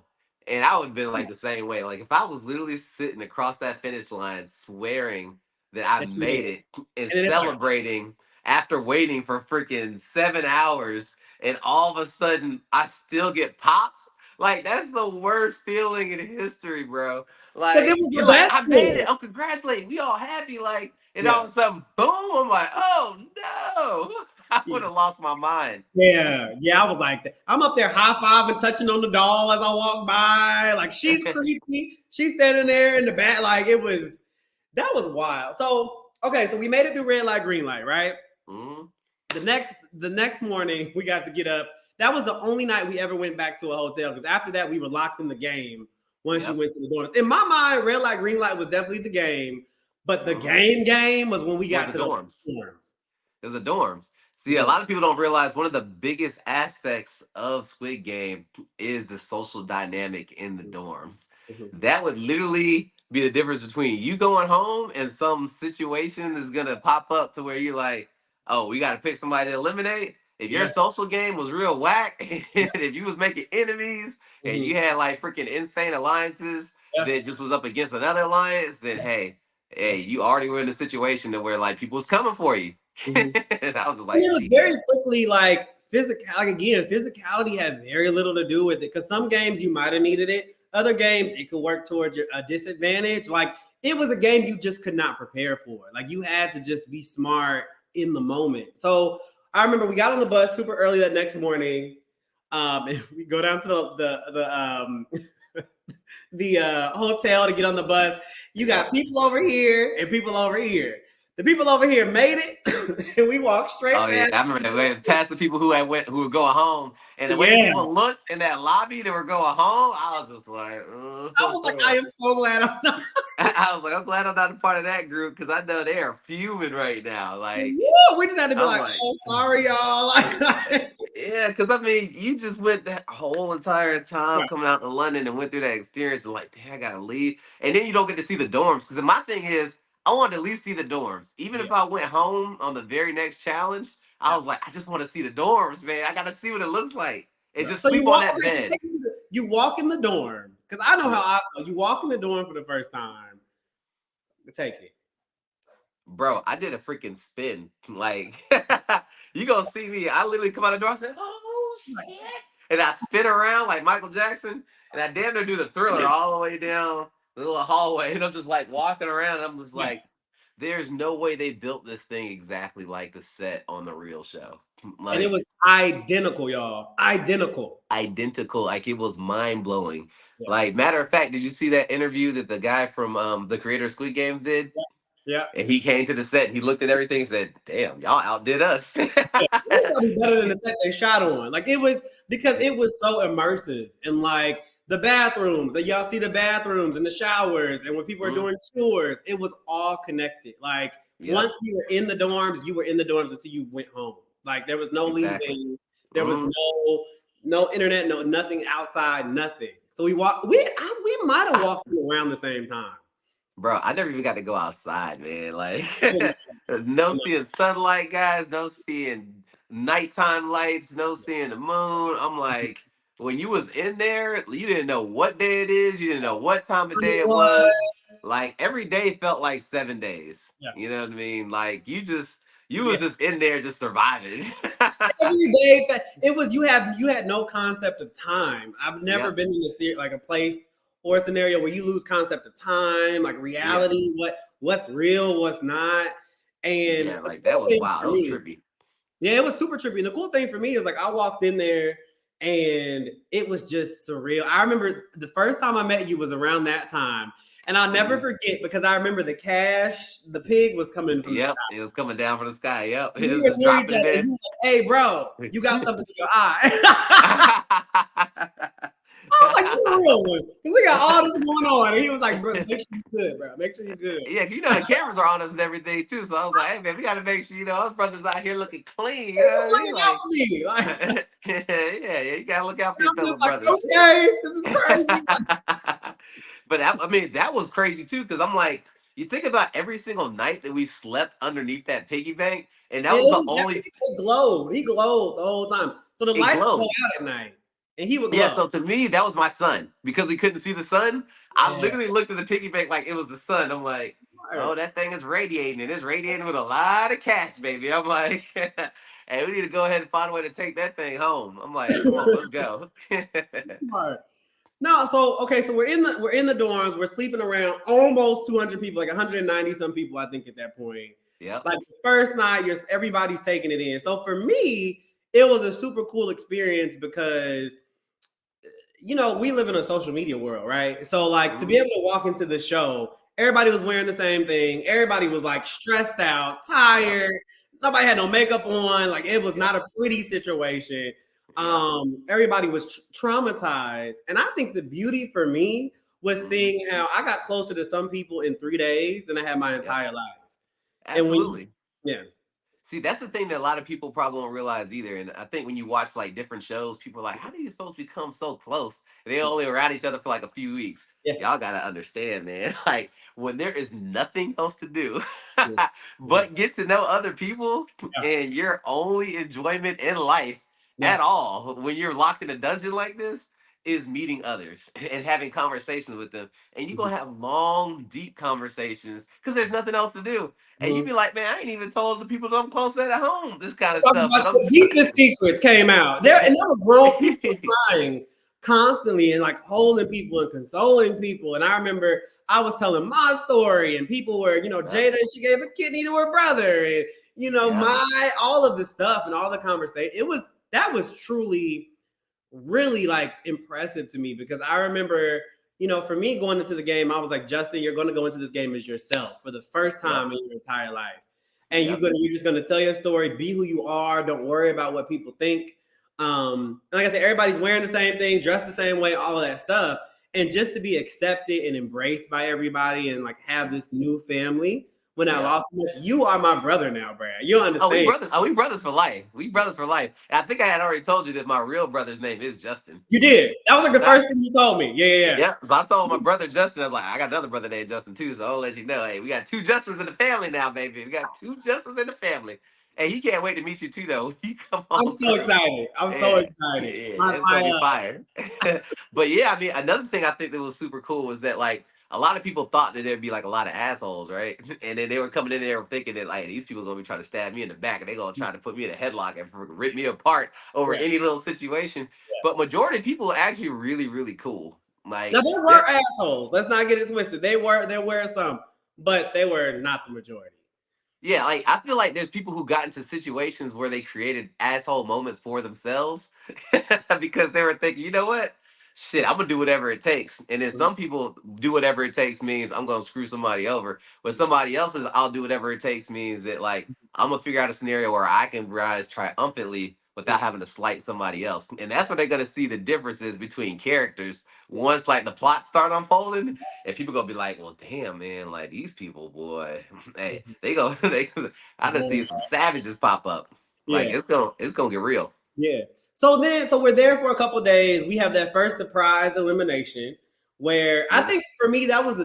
and I would have been like the same way. Like if I was literally sitting across that finish line, swearing that I And made it and then it's like, celebrating after waiting for freaking 7 hours, and all of a sudden I still get popped. Like that's the worst feeling in history, bro. because it Like was you're the like, best I made it. feeling. Oh, congratulating. We all happy. Like, and all Yeah. of a sudden, boom! I'm like, oh no! I would have lost my mind. Yeah, I was like that. I'm up there high fiving, touching on the doll as I walk by. Like she's creepy. She's standing there in the back. Like that was wild. So okay, so we made it through red light, green light, right? Mm-hmm. The next morning we got to get up. That was the only night we ever went back to a hotel because after that we were locked in the game once you went to the dorms. In my mind, red light, green light was definitely the game, but the game was when we got to the dorms. dorms. It was the dorms. See, a lot of people don't realize one of the biggest aspects of Squid Game is the social dynamic in the dorms. Mm-hmm. That would literally be the difference between you going home and some situation is gonna pop up to where you're like, oh, we gotta pick somebody to eliminate. If your social game was real whack, and if you was making enemies and Mm-hmm. you had like freaking insane alliances that just was up against another alliance, then hey, you already were in a situation to where like people was coming for you. Mm-hmm. And I was just And like, it was shit. very quickly like physicality had very little to do with it because some games you might have needed it, other games it could work towards a disadvantage. Like it was a game you just could not prepare for. Like you had to just be smart in the moment. So I remember we got on the bus super early that next morning, and we go down to the hotel to get on the bus. You got people over here and people over here. The people over here made it, and we walked straight Oh yeah, past. I remember that. We went past the people who were going home, and the way the Yeah, people looked in that lobby that were going home, I was just like, I was like, I am so glad I'm not. I was like, I'm glad I'm not a part of that group because I know they are fuming right now. Like, Woo! We just had to be I'm like, like, oh, sorry, y'all. yeah, because I mean, you just went that whole entire time Right. coming out to London and went through that experience and like, damn, I gotta leave. And then you don't get to see the dorms. Because my thing is, I wanted to at least see the dorms. Even Yeah, if I went home on the very next challenge, I yeah, was like, I just want to see the dorms, man. I gotta see what it looks like. And yeah. just So sleep on that bed. you walk in the dorm because I know how Yeah. I feel. You walk in the dorm for the first time. Take it. Bro, I did a freaking spin. Like, you gonna see me. I literally come out the door and say, oh shit. And I spin around like Michael Jackson. And I damn near do the Thriller all the way down the little hallway. And I'm just like walking around. And I'm just Yeah. like, there's no way they built this thing exactly like the set on the real show. And it Like, was identical, y'all. Identical. identical. Like, it was mind blowing. Yeah. Like, matter of fact, did you see that interview that the guy from the creator of Squid Games did? Yeah. And he came to the set and he looked at everything and said, damn, y'all outdid us. Yeah. It was probably better than the set they shot on. Like it was because it was so immersive and like the bathrooms that y'all see the bathrooms and the showers and when people are doing chores, it was all connected. Like Yep, once you were in the dorms, you were in the dorms until you went home. Like there was no exactly. leaving, there was no internet, no nothing outside, nothing. So we might have walked around the same time. Bro, I never even got to go outside, man. Like, I did not. no I did seeing sunlight, guys. No seeing nighttime lights. No seeing the moon. I'm like, when you was in there, you didn't know what day it is. You didn't know what time of day it what? was. Like every day felt like 7 days. Yeah. You know what I mean? Like you Yeah. was just in there just surviving. Every day, it was you had no concept of time. I've never Yep. been in like a place or a scenario where you lose concept of time, like Yeah. reality, what's real, what's not. And Yeah. the Like that cool was thing wild. for That was me, trippy. yeah, it was super trippy. And the cool thing for me is like I walked in there and it was just surreal. I remember the first time I met you was around that time. And I'll never Mhm. forget because I remember the pig was coming from the sky. Yep. It was coming down from the sky. Yep. It We was were just near each dropping it other. And he in. was like, "Hey, bro, you got something in your eye." I was like, "You the real one." Because we got all this going on. And he was like, "Bro, make sure you good, bro. Make sure you good." Yeah, you know the cameras are on us and everything too. So I was like, hey man, we gotta make sure us brothers out here looking clean. He You know was what I mean? looking out Like, for me. Like, yeah, you gotta look out for your I'm fellow just like, brothers. "Okay, this is crazy." But I mean, that was crazy too, because I'm like, you think about every single night that we slept underneath that piggy bank, and that And was the that only pig glowed. He glowed the whole time. So the it lights would go glowed. out at night, and he would Yeah, glow. so to me, that was my sun. Because we couldn't see the sun, I Yeah. literally looked at the piggy bank like it was the sun. I'm like, oh, Right. that thing is radiating, and it's radiating with a lot of cash, baby. I'm like, hey, we need to go ahead and find a way to take that thing home. I'm like, come on, let's go. Right. No, so okay, so we're in the dorms. We're sleeping around almost 200 people, like 190 some people, I think, at that point. Yep. Like the first night, everybody's taking it in. So for me, it was a super cool experience because we live in a social media world, right? So like to be Hmm. able to walk into the show, everybody was wearing the same thing. Everybody was like stressed out, Yep. tired. Nobody had no makeup on. Like it was not Yep. a pretty situation. Yep. Everybody was traumatized, and I think the beauty for me was Hmm. seeing how I got closer to some people in 3 days than I had my Yep. entire life. And Absolutely. yeah, See, that's the thing that a lot of people probably don't realize either. And I think when you watch like different shows, people are like, how do you supposed to become so close? And they only around each other for like a few weeks. yeah, Y'all gotta understand, man. Like when there is nothing else to do yeah, but get to know other people yeah, and your only enjoyment in life yeah, at all when you're locked in a dungeon like this is meeting others and having conversations with them. And you're mhm, gonna have long, deep conversations because there's nothing else to do. And you mhm. be like, man, I ain't even told the people that I'm close at home this kind of Talk stuff. about But I'm the deepest secrets came out. There were grown people yeah, crying constantly and like holding people and consoling people. And I remember I was telling my story, and people were, Jada, she gave a kidney to her brother, and yeah, my all of the stuff and all the conversation. That was truly really like impressive to me because I remember, for me going into the game, I was like, Justin, you're going to go into this game as yourself for the first yep, time in your entire life. And yep, you're just gonna tell your story, be who you are, don't worry about what people think. And like I said, everybody's wearing the same thing, dressed the same way, all of that stuff. And just to be accepted and embraced by everybody and like have this new family when I yep. lost so much, you are my brother now, Brad. You don't Oh, we understand. brothers. Oh, we brothers for life. We brothers for life. And I think I had already told you that my real brother's name is Justin. You did. That was like the So first thing you told me. Yeah, yeah, yeah, so I told my brother Justin, I was like, I got another brother named Justin too, so I'll let you know. Hey, we got two Justins in the family now, baby. We got two Justins in the family. Hey, he can't wait to meet you too, though. He come I'm on so through. excited. I'm so Yeah, excited. yeah, My, it's my gonna be fire. But yeah, I mean, another thing I think that was super cool was that like a lot of people thought that there'd be like a lot of assholes, right? And then they were coming in there thinking that like these people are gonna be trying to stab me in the back and they're gonna try to put me in a headlock and rip me apart over yeah. any little situation. But majority of people are actually really, really cool. Now Like they they're were assholes. Let's not get it twisted. There were some, but they were not the majority. yeah, like I feel like there's people who got into situations where they created asshole moments for themselves because they were thinking, you know what? Shit, I'm gonna do whatever it takes. And then some people do whatever it takes means I'm gonna screw somebody over. But somebody else's I'll do whatever it takes means that like I'm gonna figure out a scenario where I can rise triumphantly without having to slight somebody else. And that's where they're gonna see the differences between characters once like the plots start unfolding and people gonna be like, well, damn, man, like these people, boy, hey, they go, I done see some savages pop up. Like Yeah, it's gonna get real. yeah. So we're there for a couple days. We have that first surprise elimination where I think for me that was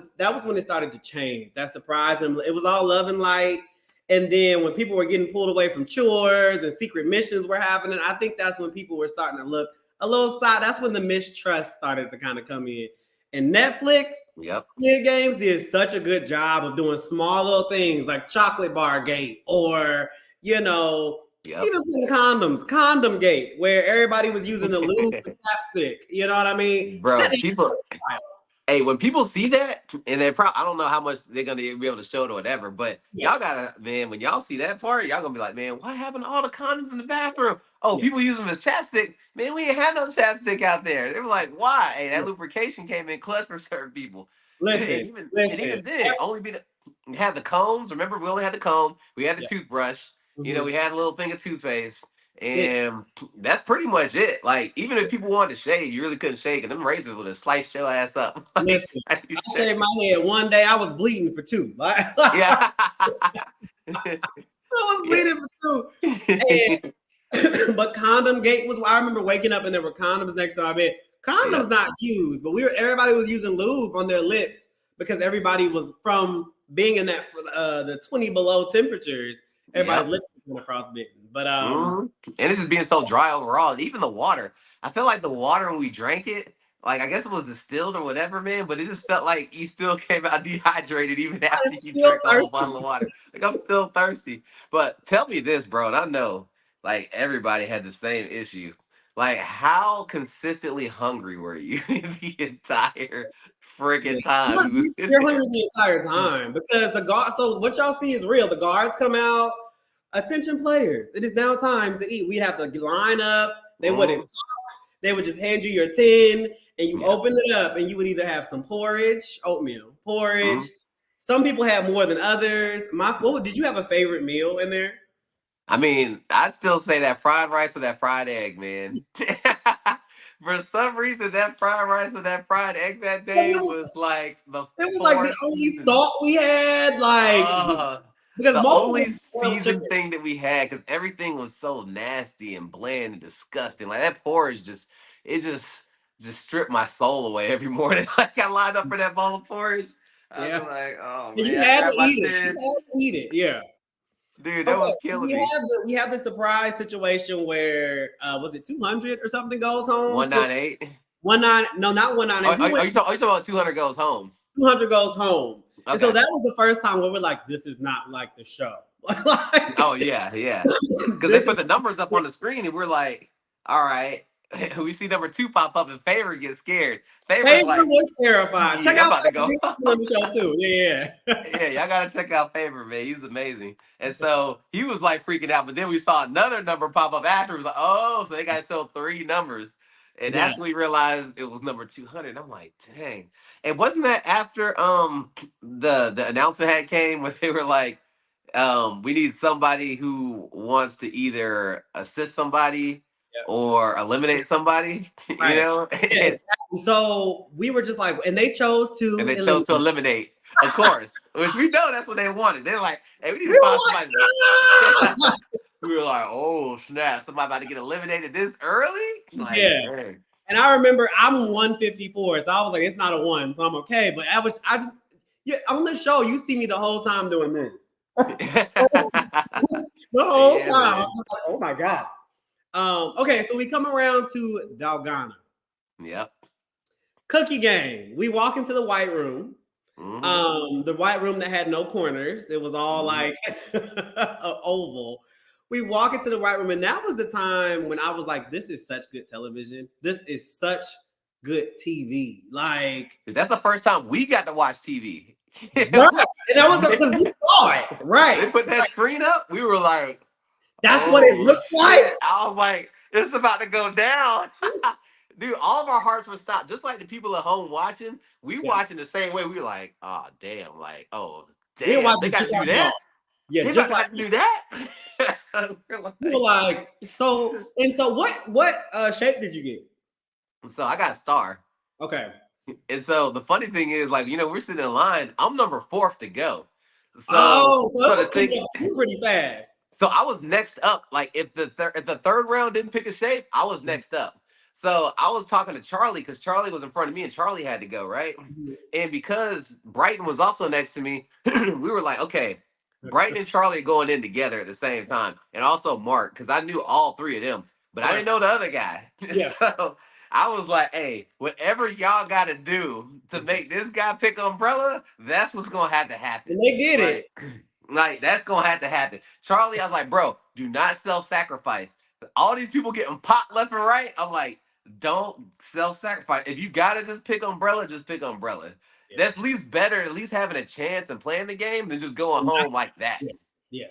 when it started to change. That surprised them. It was all love and light. And then when people were getting pulled away from chores and secret missions were happening, I think that's when people were starting to look a little side. That's when the mistrust started to kind of come in. And Netflix, Squid Games did such a good job of doing small little things like Chocolate Bar Gate, or even putting condoms, Condom Gate, where everybody was using the lube for chapstick. You know what I mean? Bro, people. Hey, when people see that, and they probably, I don't know how much they're gonna be able to show it or whatever, but y'all gotta, man, when y'all see that part, y'all gonna be like, man, what happened to all the condoms in the bathroom? Oh, people use them as chapstick. Man, we ain't had no chapstick out there. They were like, why? Hey, that lubrication came in clutch for certain people. Listen, even then, we had the combs. Remember, we only had the comb. We had the toothbrush. You know, we had a little thing of toothpaste. And that's pretty much it. Like, even if people wanted to shave, you really couldn't shave, and them razors would have sliced your ass up. Listen, I shaved my head one day. I was bleeding for 2. Yeah. I was bleeding for 2. But Condom Gate was. I remember waking up and there were condoms next to my bed. Condoms not used, but everybody was using lube on their lips because everybody was, from being in that the 20 below temperatures. Everybody's lips were frostbitten. But and it's just being so dry overall, and even the water. I felt like the water when we drank it, like I guess it was distilled or whatever, man. But it just felt like you still came out dehydrated even after you drank the whole bottle of water. Like, I'm still thirsty. But tell me this, bro, and I know like everybody had the same issue. Like, how consistently hungry were you the entire freaking time? You're hungry the entire time because the guard. So what y'all see is real. The guards come out. Attention players, it is now time to eat. We'd have to line up. They wouldn't talk. They would just hand you your tin and you open it up and you would either have some oatmeal porridge. Some people have more than others. Did you have a favorite meal in there? I mean, I'd still say that fried rice or that fried egg, man. For some reason, that fried rice or that fried egg that day was like the only salt we had. Because the only seasoned thing that we had, because everything was so nasty and bland and disgusting. Like, that porridge just stripped my soul away every morning. Like, I lined up for that bowl of porridge. I was like, oh man, you had to eat it. You had to eat it. Yeah. Dude, that was killing me. We have the surprise situation where was it 200 or something goes home? 198. No, not 198. Are you talking about 200 goes home? 200 goes home. Okay. And so that was the first time where we're like, this is not like the show. Oh yeah. Because they put the numbers up on the screen and we're like, all right. We see number 2 pop up and Favor gets scared. Favor was terrified. Check out Favor on the show too. Yeah. Yeah, y'all gotta check out Favor, man. He's amazing. And so he was like freaking out, but then we saw another number pop up after. It was like, oh, so they got to show 3 numbers. And that's when we realized it was number 200. I'm like, dang. And wasn't that after the announcement had came when they were like, we need somebody who wants to either assist somebody or eliminate somebody, you know? So we were just like, and they chose to eliminate, of course, which we know that's what they wanted. They're like, hey, we need to find somebody. We were like, oh snap, somebody about to get eliminated this early? Like, dang. And I remember I'm 154, so I was like, it's not a 1, so I'm okay. But on the show, you see me the whole time doing this. The whole time. I was like, oh my God. Okay, so we come around to Dalgana. Yep. Cookie game. We walk into the white room. The white room that had no corners. It was all like an oval. We walk into the white room, and that was the time when I was like, this is such good television. This is such good TV. Like, that's the first time we got to watch TV. Right. And that was because we saw it. Right. They put that screen up. We were like, that's what it looked like. I was like, it's about to go down. Dude, all of our hearts were stopped. Just like the people at home watching, we watching the same way. We were like, oh, damn. Like, oh, damn. They got to do that? Yeah, they just like to do that? We were like, so what shape did you get? So I got a star. Okay. And so the funny thing is, like, we're sitting in line. I'm number 4th to go. So the thing, pretty fast. So I was next up. Like, if the third round didn't pick a shape, I was next up. So I was talking to Charlie because Charlie was in front of me and Charlie had to go, right? Mhm. And because Brighton was also next to me, we were like, okay, Brighton and Charlie are going in together at the same time. And also Mark, because I knew all three of them, but I Right. didn't know the other guy. Yeah. So I was like, hey, whatever y'all got to do to Mhm. make this guy pick Umbrella, that's what's going to have to happen. And they did it. Like, like that's going to have to happen. Charlie, I was like, bro, do not self sacrifice. All these people getting popped left and right. I'm like, don't self-sacrifice. If you gotta just pick Umbrella, just pick Umbrella. Yeah. That's at least better, at least having a chance and playing the game than just going home like that. Yeah. Yeah.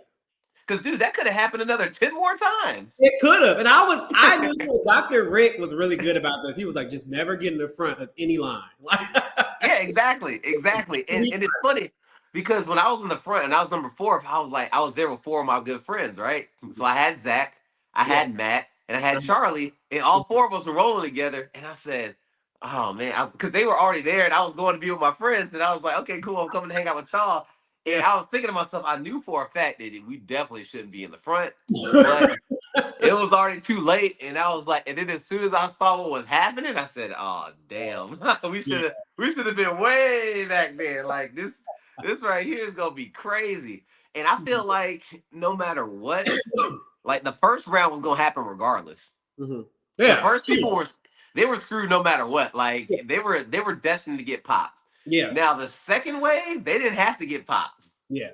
Because dude, that could have happened another 10 more times. It could have. And I knew Dr. Rick was really good about this. He was like, just never get in the front of any line. Like, Yeah, exactly. Exactly. And it's funny because when I was in the front and I was number 4, I was like, I was there with 4 of my good friends, right? So I had Zach, I yeah. had Matt, and I had Charlie, and all 4 of us were rolling together. And I said, oh man, because they were already there and I was going to be with my friends. And I was like, okay, cool, I'm coming to hang out with y'all. And Yeah. I was thinking to myself, I knew for a fact that we definitely shouldn't be in the front, but it was already too late. And I was like, and then as soon as I saw what was happening, I said, oh damn, Yeah. we should have been way back there. Like this right here is gonna be crazy. And I feel like no matter what, like the first round was gonna happen regardless. Mhm. The Yeah. first people were screwed no matter what. Like Yeah. they were destined to get popped. Yeah. Now the second wave, they didn't have to get popped. Yeah.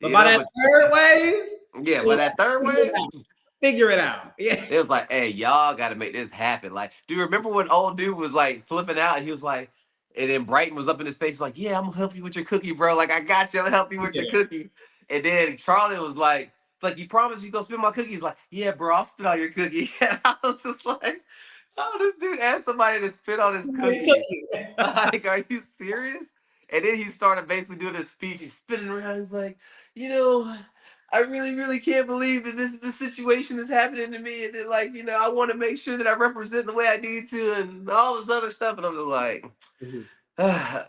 But You by know, that but third wave, yeah, it but was that third figure it wave, out. Figure it out. Yeah. it was like, hey, y'all got to make this happen. Like, do you remember when old dude was like flipping out and he was like, and then Brighton was up in his face, like, yeah, I'm gonna help you with your cookie, bro. Like, I got you, I'm gonna help you with your Yeah. cookie. And then Charlie was like, you promise you gonna spit my cookies? Like, yeah, bro, I'll spit on your cookie. And I was just like, oh, this dude asked somebody to spit on his cookie. Like, are you serious? And then he started basically doing this speech. He's spinning around. He's like, you know, I really, really can't believe that this is the situation is happening to me. And then, like, I want to make sure that I represent the way I need to and all this other stuff. And I'm just like, Mhm.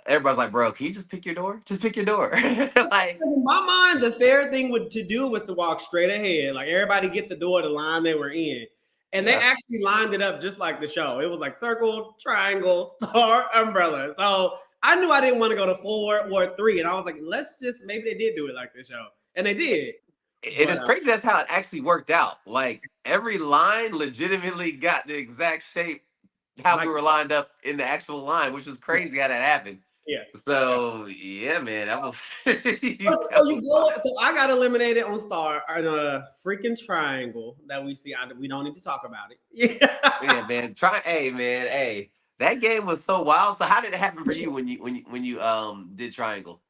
everybody's like, bro, can you just pick your door? Just pick your door. Like, In my mind, the fair thing to do was to walk straight ahead. Like everybody get the door, the line they were in. And they yeah. actually lined it up just like the show. It was like circle, triangle, star, umbrella. So I knew I didn't want to go to 4 or 3. And I was like, let's just, maybe they did do it like the show. And they did. It But is crazy that's how it actually worked out. Like, every line legitimately got the exact shape how we like, were lined up in the actual line, which was crazy how that happened. yeah. So yeah, man, that was So that you was go. fun. So I got eliminated on Star in a freaking triangle that we see. We don't need to talk about it. Yeah, Yeah. man. Hey, man. Hey, that game was so wild. So how did it happen for you when you did triangle?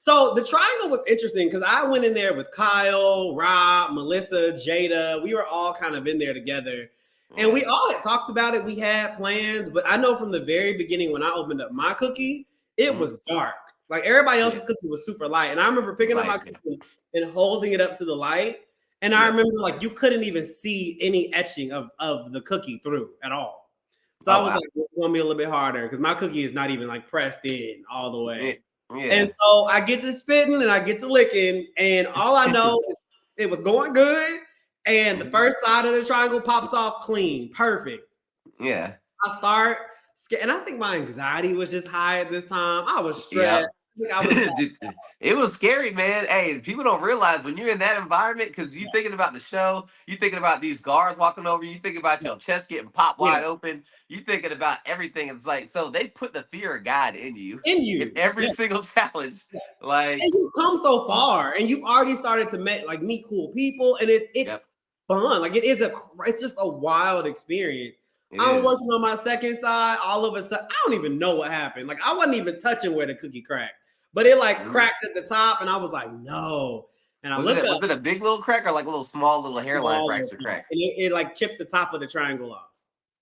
So the triangle was interesting because I went in there with Kyle, Rob, Melissa, Jada. We were all kind of in there together. And Yeah. we all had talked about it. We had plans, but I know from the very beginning when I opened up my cookie, it Hmm. was dark. Like everybody Yeah. else's cookie was super light. And I remember picking up my Like, yeah. cookie and holding it up to the light. And I Yep. remember like you couldn't even see any etching of the cookie through at all. So I Oh was wow. like, it's gonna be a little bit harder because my cookie is not even like pressed in all the Yeah. way. And Yeah. so I get to spitting and I get to licking, and all I know is it was going good. And the first side of the triangle pops off clean, perfect. Yeah. I start, and I think my anxiety was just high at this time. I was stressed. Yep. I think I was Dude, it was scary, man. Hey, people don't realize when you're in that environment, because you thinking about the show, you thinking about these guards walking over, you thinking about your chest getting popped yeah, wide open, you thinking about everything. It's like, so they put the fear of God in you in in you. every Yeah. single challenge. Like, And you've come so far, and you've already started to meet cool people, and yep, it's fun. Like it's just a wild experience. it I'm working is. on my second side. All of a sudden, I don't even know what happened. Like I wasn't even touching where the cookie cracked, but it like Mhm. cracked at the top, and I was like, no. And I Was it look a, up, was it a big little crack or like a little small little hairline small, fracture crack? and it like chipped the top of the triangle off.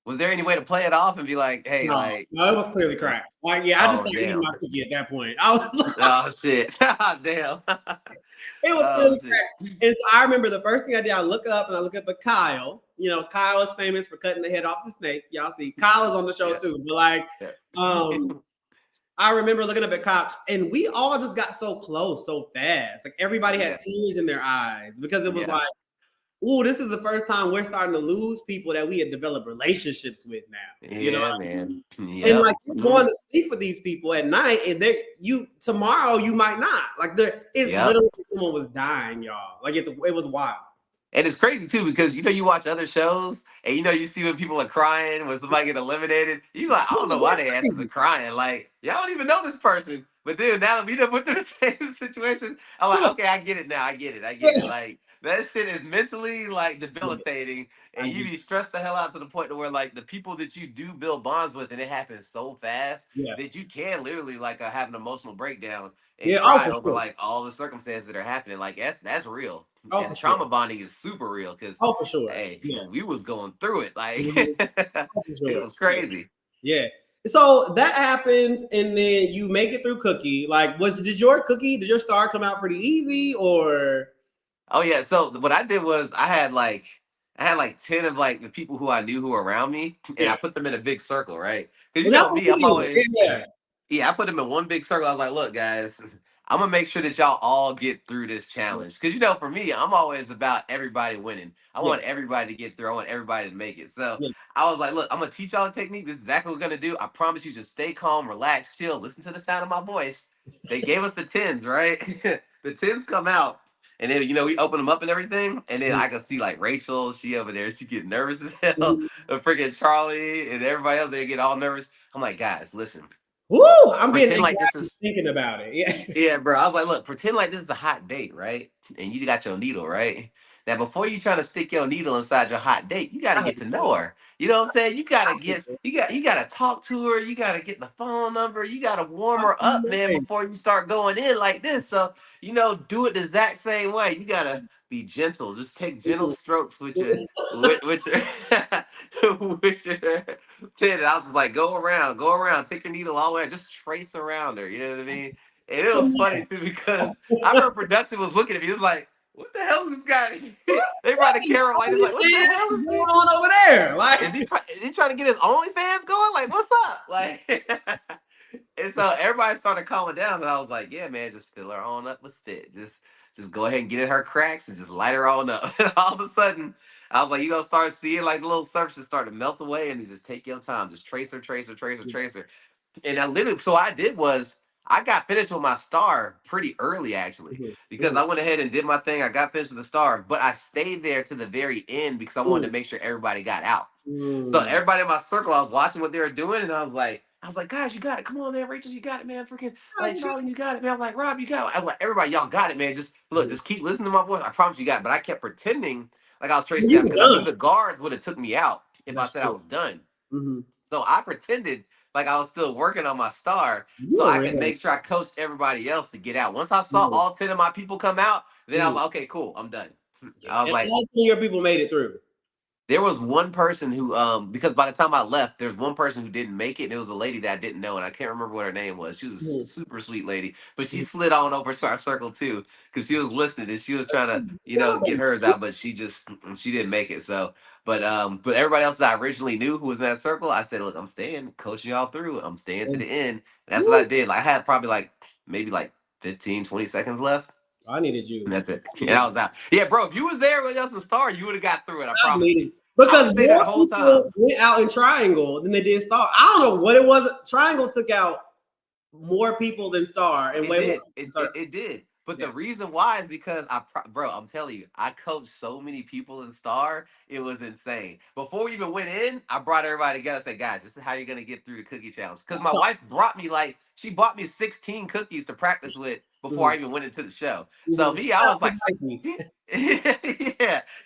Was there any way to play it off and be like, hey, No, like, no, it was clearly cracked. Like, yeah, I just oh started eating damn, my cookie at that point. I was like, oh shit, damn, it was oh clearly shit, cracked. And so I remember the first thing I did, I look up and I look up at Kyle. You know, Kyle is famous for cutting the head off the snake. Y'all see, Kyle is on the show yeah, too. But like, yeah. I remember looking up at Kyle, and we all just got so close so fast. Like everybody Yeah, had tears in their eyes because it was yeah, like ooh, this is the first time we're starting to lose people that we had developed relationships with now. You know Yeah, what I man. mean? And Yep. like you're going to sleep with these people at night, and they you tomorrow you might not. Like it's Yep. literally someone was dying, y'all. Like it was wild. And it's crazy too because you watch other shows and you see when people are crying when somebody get eliminated. You like, I don't know why That's they asses are crazy. crying. Like y'all don't even know this person. But then now that we done put through the same situation, I'm like, Sure. okay, I get it now. I get it. I get it. Yeah. Like that shit is mentally like Yeah, debilitating, I and you get be stressed the hell out to the point to where like the people that you do build bonds with, and it happens so fast yeah. that you can literally like have an emotional breakdown and Yeah, oh cry for over sure. like all the circumstances that are happening. Like that's real. Oh for And sure. trauma bonding is super real because Oh for sure. hey, Yeah. we was going through it. Like Mhm. Oh for it sure. was Yeah. crazy. Yeah. So that happens, and then you make it through Cookie. Like, did your star come out pretty easy, or Oh yeah. So what I did was I had like 10 of like the people who I knew who were around me, and yeah? I put them in a big circle, right? Because Well, that's what me, I'm you did. always Yeah. yeah, I put them in one big circle. I was like, look, guys, I'm gonna make sure that y'all all get through this Yeah. challenge. Cause for me, I'm always about everybody winning. I Yeah. want everybody to get through. I want everybody to make it. So Yeah. I was like, look, I'm gonna teach y'all the technique. This is exactly what we're gonna do. I promise you, just stay calm, relax, chill, listen to the sound of my voice. They gave us the tens, right? The tens come out. And then, we open them up and everything. And then Mhm. I can see like Rachel, she over there, she get nervous as hell. Mhm. Freaking Charlie and everybody else, they get all nervous. I'm like, guys, listen, Woo! I'm getting pretend like this anxiety is thinking about it. Yeah. yeah, bro. I was like, look, pretend like this is a hot date, right? And you got your needle, right? Now, before you trying to stick your needle inside your hot date, you got to I get hate to that. know her. You know what I'm saying? You got I to hate get, that. you got to talk to her. You got to get the phone number. You got to warm her up, man, Hey, before you start going in like this. So, do it the exact same way. You got to be gentle. Just take gentle strokes with your, with your, with your pin. And I was just like, go around, take your needle all the way, just trace around her. You know what I mean? And it was come funny too because I remember production was looking at me. It was like, "What the hell is this guy?" They brought the on. camera like, "It's like, what the hell What's is going this? on over there? Is Like, he trying to get his OnlyFans going? Like, what's up?" Like, and so everybody started calming down, and I was like, "Yeah, man, just fill her on up with spit. Just go ahead and get in her cracks and just light her on up." And all of a sudden, I was like, "You gonna start seeing like the little surfaces start to melt away, and you just take your time, just trace her, trace her, trace her, trace her." And I literally, so what I did was I got finished with my star pretty early actually, mhm, because mhm, I went ahead and did my thing. I got finished with the star, but I stayed there to the very end because I wanted mhm, to make sure everybody got out. So mhm. everybody in my circle, I was watching what they were doing, and I was like, guys, you got it. Come on, man. Rachel, you got it, man. Freaking like Charlie, you got it, man. I'm like, Rob, you got it. I was like, everybody, y'all got it, man. Just look, Mhm. just keep listening to my voice. I promise you got it. But I kept pretending like I was tracing You down were because I knew done. the guards would have took me out if I That's said I true. was done. Mhm. So I pretended like I was still working on my star You so were I could real. make sure I coached everybody else to get out. Once I saw Mhm, all 10 of my people come out, then I was mhm. like, okay, cool, I'm done. Yeah. I was And like, all 10 of your people made it through. there was one person who, because by the time I left, there was one person who didn't make it, and it was a lady that I didn't know, and I can't remember what her name was. She was a Mhm, super sweet lady, but she mhm. slid on over to our circle too, because she was listening and she was trying to, get hers Yeah. out, but she didn't make it. So, but everybody else that I originally knew who was in that circle, I said, look, I'm staying, coaching y'all through. I'm staying to the end. And that's what I Woo. did. Like I had probably like maybe like 15, 20 seconds left. I needed you. And that's it. I And needed I you. was out. Yeah, bro, if you was there with us and Star, you would have got through it. I I promise needed you. you. I would Because have stayed there more the whole people time. went out in Triangle than they did Star. I don't know what it was. Triangle took out more people than Star and It way more did. people It, than it, Circle. it did. But Yeah. the reason why is because bro, I'm telling you, I coached so many people in Star, it was insane. Before we even went in, I brought everybody together and said, guys, this is how you're gonna get through the cookie challenge. Because my So, wife she bought me 16 cookies to practice with before I mhm, even went into the show. So mhm. me, Shout I out was to like, Nike.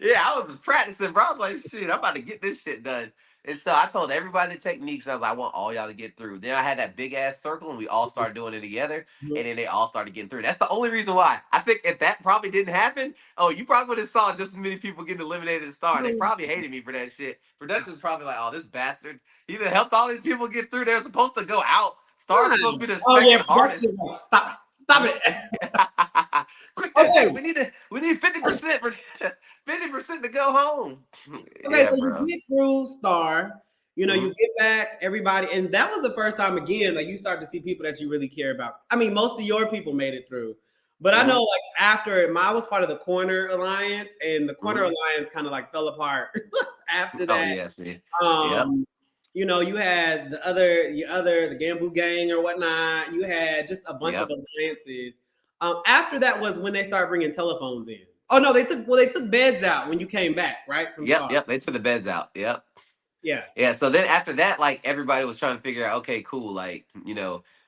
yeah, I was just practicing, bro. I was like, shit, I'm about to get this shit done. And so I told everybody the techniques. I was like, I want all y'all to get through. Then I had that big ass circle, and we all started doing it together. Mhm. And then they all started getting through. That's the only reason why. I think if that probably didn't happen, oh, you probably would have saw just as many people getting eliminated at Star. They probably hated me for that shit. Production's probably like, oh, this bastard. He done helped all these people get through. They're supposed to go out. Star's supposed to be the Oh yeah, second production hardest. is like, stop it. Stop it. Quick that shit. Okay. We need 50%. 50% to go home. Okay, Yeah, so you bro. get through Star, you Mhm. get back everybody, and that was the first time again, like you start to see people that you really care about. I mean, most of your people made it through, But I Mm-hmm. know, like after I was part of the Corner Alliance, and the Corner Mm-hmm. Alliance kind of like fell apart after Oh that. yeah, see. Yep. Um, you had the Gambu Gang or whatnot. You had just a bunch of Yep. alliances. After that was when they started bringing telephones in. Oh no, they took beds out when you came back, right, from Yep. Star. Yep. They took the beds out. Yep. Yeah. Yeah, so then after that, like everybody was trying to figure out, okay, cool, like,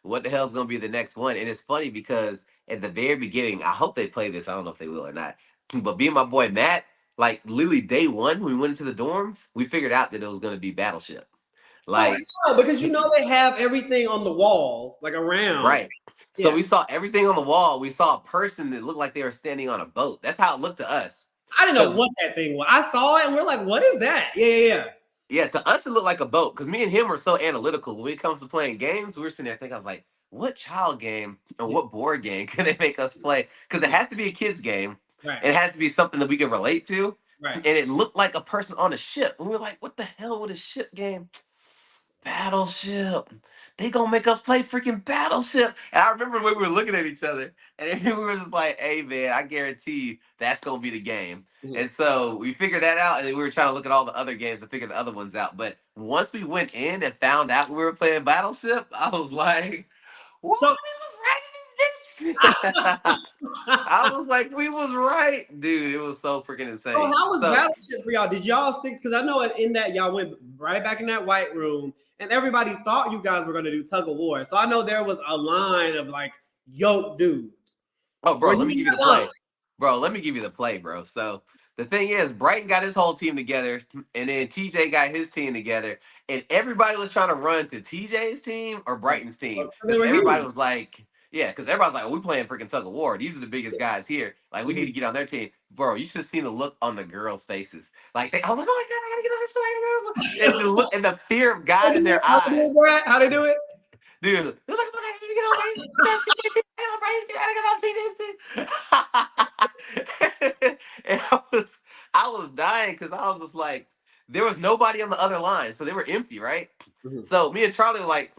what the hell's gonna be the next one? And it's funny because at the very beginning, I hope they play this. I don't know if they will or not. But being my boy Matt, like literally day one when we went into the dorms, we figured out that it was gonna be Battleship. Oh Like, yeah, because they have everything on the walls, like around. right. So Yeah. we saw everything on the wall. We saw a person that looked like they were standing on a boat. That's how it looked to us. I didn't know Because what that thing was. I saw it and we're like, what is that? Yeah, yeah, yeah. yeah, to us it looked like a boat because me and him are so analytical when it comes to playing games. We were sitting there thinking, I was like, what child game or Yeah. what board game can they make us play? Because it has to be a kid's game. Right, And it has to be something that we can relate to. right. And it looked like a person on a ship. And we were like, what the hell with a ship game? Battleship. They gonna make us play freaking Battleship. And I remember when we were looking at each other, and we were just like, "Hey man, I guarantee you that's gonna be the game." Mhm. And so we figured that out, and then we were trying to look at all the other games to figure the other ones out. But once we went in and found out we were playing Battleship, I was like, "What? So, We was right in this bitch." I was like, "We was right, dude." It was so freaking so insane. how was So Battleship for y'all? Did y'all stick? Because I know in that y'all went right back in that white room, and everybody thought you guys were going to do tug of war. So I know there was a line of like yoke dudes. oh, Were bro, you let me in give you the that line? play. Bro, let me give you the play, bro. So the thing is, Brighton got his whole team together, and then TJ got his team together, and everybody was trying to run to TJ's team or Brighton's team So they because were everybody huge. was like, yeah, because everybody's like, oh, we playing freaking tug of war. These are the biggest guys here. Like, we need to Mhm. get on their team. Bro, you should have seen the look on the girls' faces. Like, I was like, oh my god, I gotta get on this side. And the look and the fear of God in their How they do eyes. it, Brad? How they do it? Dude, it was like, oh my god, I need to get on Brighton's team. And I was dying because I was just like, there was nobody on the other line, so they were empty, right? Mhm. So me and Charlie were like,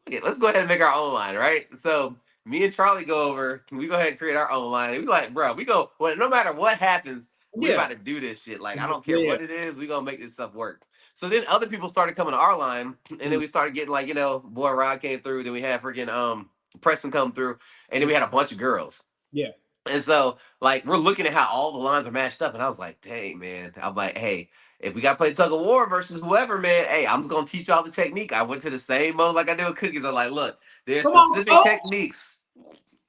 okay, let's go ahead and make our own line, right? So me and Charlie go over, we go ahead and create our own line. And we like, bro, we go, well, no matter what happens, we Yeah. about to do this shit. Like, I don't care Yeah. what it is, we gonna make this stuff work. So then other people started coming to our line, and then Mhm. we started getting like, Boy Rod came through, then we had freaking Preston come through, and then we had a bunch of girls. Yeah. And so, like, we're looking at how all the lines are matched up, and I was like, dang, man. I'm like, hey, if we got to play tug of war versus whoever, man, hey, I'm just going to teach y'all the technique. I went to the same mode like I do with cookies. I'm like, look, there's Come on, specific coach. techniques.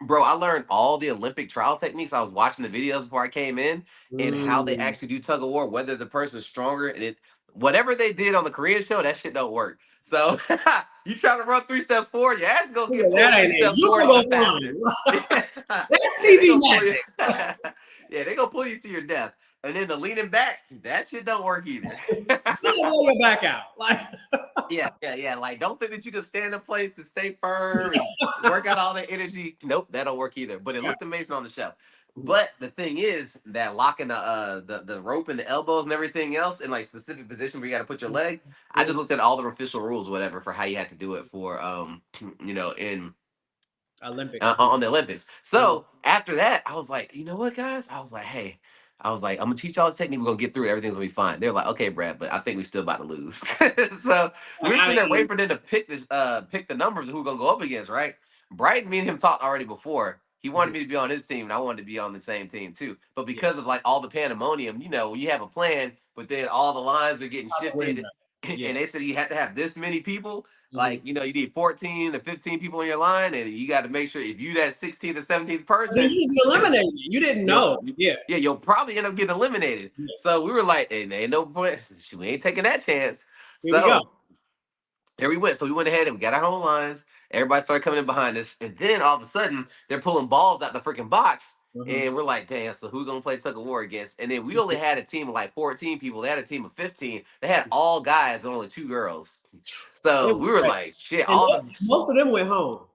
Bro, I learned all the Olympic trial techniques. I was watching the videos before I came in and how they Mm. actually do tug of war, whether the person's stronger. And whatever they did on the Korean show, that shit don't work. So you try to run 3 steps forward, your ass gonna get That pulled three ain't it. steps You forward gonna even go faster. flying. Yeah, That's yeah, they TV gonna pull you. magic. Yeah, they gonna pull you to your death. And then the leaning back, that shit don't work either. You gonna blow your back out. Like, Yeah. Like, don't think that you just stand in place to stay firm and work out all that energy. Nope, that don't work either. But it yeah. looked amazing on the show. But the thing is that locking the rope and the elbows and everything else in like specific position where you got to put your leg. I just looked at all the official rules, whatever, for how you had to do it for in Olympics. on the Olympics. Mhm. So after that, I was like, you know what, guys? I was like, hey, I was like, I'm gonna teach y'all this technique. We're gonna get through it. Everything's gonna be fine. They're like, okay, Brad, but I think we still about to lose. So we're I sitting there mean, waiting for them to pick the numbers of who we're gonna go up against, right? Brighton, me and him talked already before. He wanted mhm. me to be on his team, and I wanted to be on the same team too. But Yeah, because of like all the pandemonium, when you have a plan, but then all the lines are getting out the window. shifted, Yeah. and they said you have to have this many people. Mhm. Like, you need 14 to 15 people in your line, and you got to make sure if you that 16th or 17th But then person, you get eliminated. You didn't you'll know. Yeah. yeah, you'll probably end up getting eliminated. Yeah. So we were like, hey, there ain't no point. We ain't taking that chance. Here we go. So there we went. So we went ahead and we got our own lines. Everybody started coming in behind us. And then all of a sudden, they're pulling balls out the freaking box. Mhm. And we're like, damn, so who gonna play tug of war against? And then we only had a team of like 14 people. They had a team of 15. They had all guys and only 2 girls. It So was we were great. like, shit, And all the most of them went home.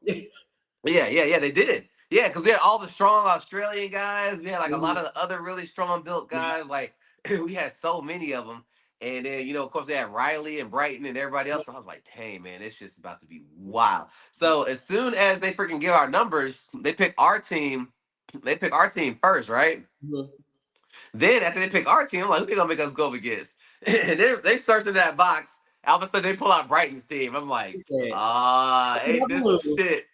yeah, they did. Yeah, because we had all the strong Australian guys. We had like a lot Mhm. of the other really strong built Yeah. guys. Like we had so many of them. And then, of course, they had Riley and Brighton and everybody else. And I was like, dang, man, it's just about to be wild. So as soon as they freaking give our numbers, they pick our team. they pick our team first, right? Mhm. Then after they pick our team, I'm like, who they gonna make us go against? And they search in that box. All of a sudden, they pull out Brighton's team. I'm He like, said, ain't "Never this some lose." shit?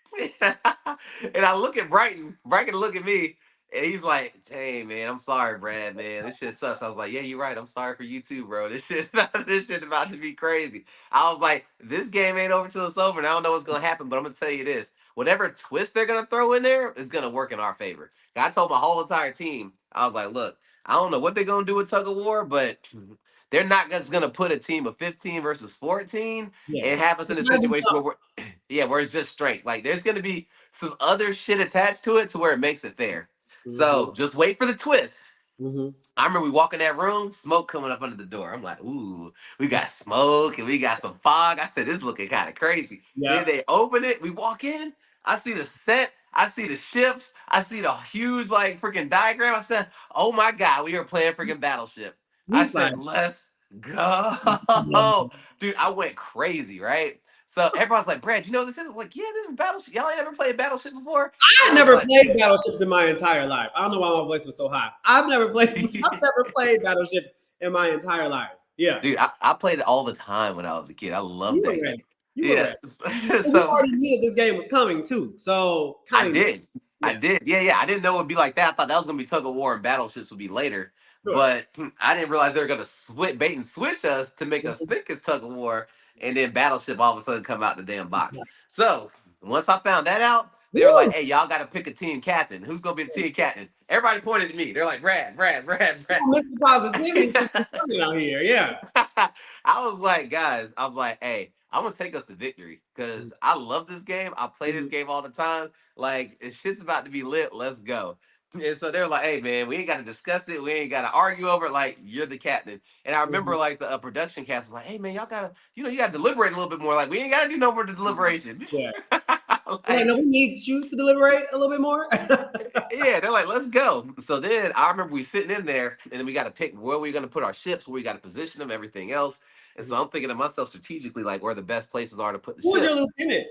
And I look at Brighton. Brighton look at me, and he's like, "Dang, man, I'm sorry, Brad, man. This shit sucks." I was like, "Yeah, you're right. I'm sorry for you too, bro. This shit about to be crazy." I was like, "This game ain't over till it's over, and I don't know what's gonna happen, but I'm gonna tell you this: whatever twist they're gonna throw in there is gonna work in our favor." I told my whole entire team, I was like, "Look, I don't know what they're gonna do with tug of war, but they're not just gonna put a team of 15 versus 14 Yeah. and have us in It's a gotta be situation where we're yeah, where it's just strength. Like there's gonna be some other shit attached to it to where it makes it fair. something. So just wait for the twist. Hmm. I remember we walk in that room, smoke coming up under the door. I'm like, ooh, we got smoke and we got some fog. I said, this is looking kind of crazy. Then Yeah. they open it, we walk in, I see the set, I see the ships, I see the huge like freaking diagram. I said, oh my God, we are playing freaking Battleship. I He's like, said, let's go. Dude, I went crazy, right? So everybody's like, Brad, you know what this is? I was like, yeah, this is Battleship. Y'all ain't ever played Battleship before? I I was never like, played battleships in my entire life. I don't know why my voice was so high. I've never played. I've never played battleships in my entire life. Yeah, dude, I played it all the time when I was a kid. I loved you were that game. ready. You were Yeah. ready. And you So already knew that this game was coming too. So I kind of. did. I Yeah. did. Yeah, yeah. I didn't know it would be like that. I thought that was gonna be tug of war and battleships would be later. Sure. But I didn't realize they were gonna bait and switch us to make us think it's tug of war, and then battleship all of a sudden come out the damn box. So once I found that out, they were like, Woo! "Hey, y'all got to pick a team captain. Who's gonna be the team captain?" Everybody pointed at me. They're like, "Brad, Brad, Brad, Brad." Mr. Positivity is coming out here. Yeah. I was like, guys, I was like, hey, I'm gonna take us to victory because I love this game. I play this Mhm. game all the time. Like, it's shit's about to be lit. Let's go. And so they're like, hey, man, we ain't got to discuss it. We ain't got to argue over it. Like, you're the captain. And I remember, Mhm. like, the production cast was like, hey, man, y'all got to, you got to deliberate a little bit more. Like, we ain't got to do no more deliberation. Yeah. They're like, Like, no, we need you to deliberate a little bit more. yeah, they're like, let's go. So then I remember we sitting in there, and then we got to pick where we're going to put our ships, where we got to position them, everything else. And so I'm thinking to myself strategically, like where the best places are to put the Who was your ships. lieutenant?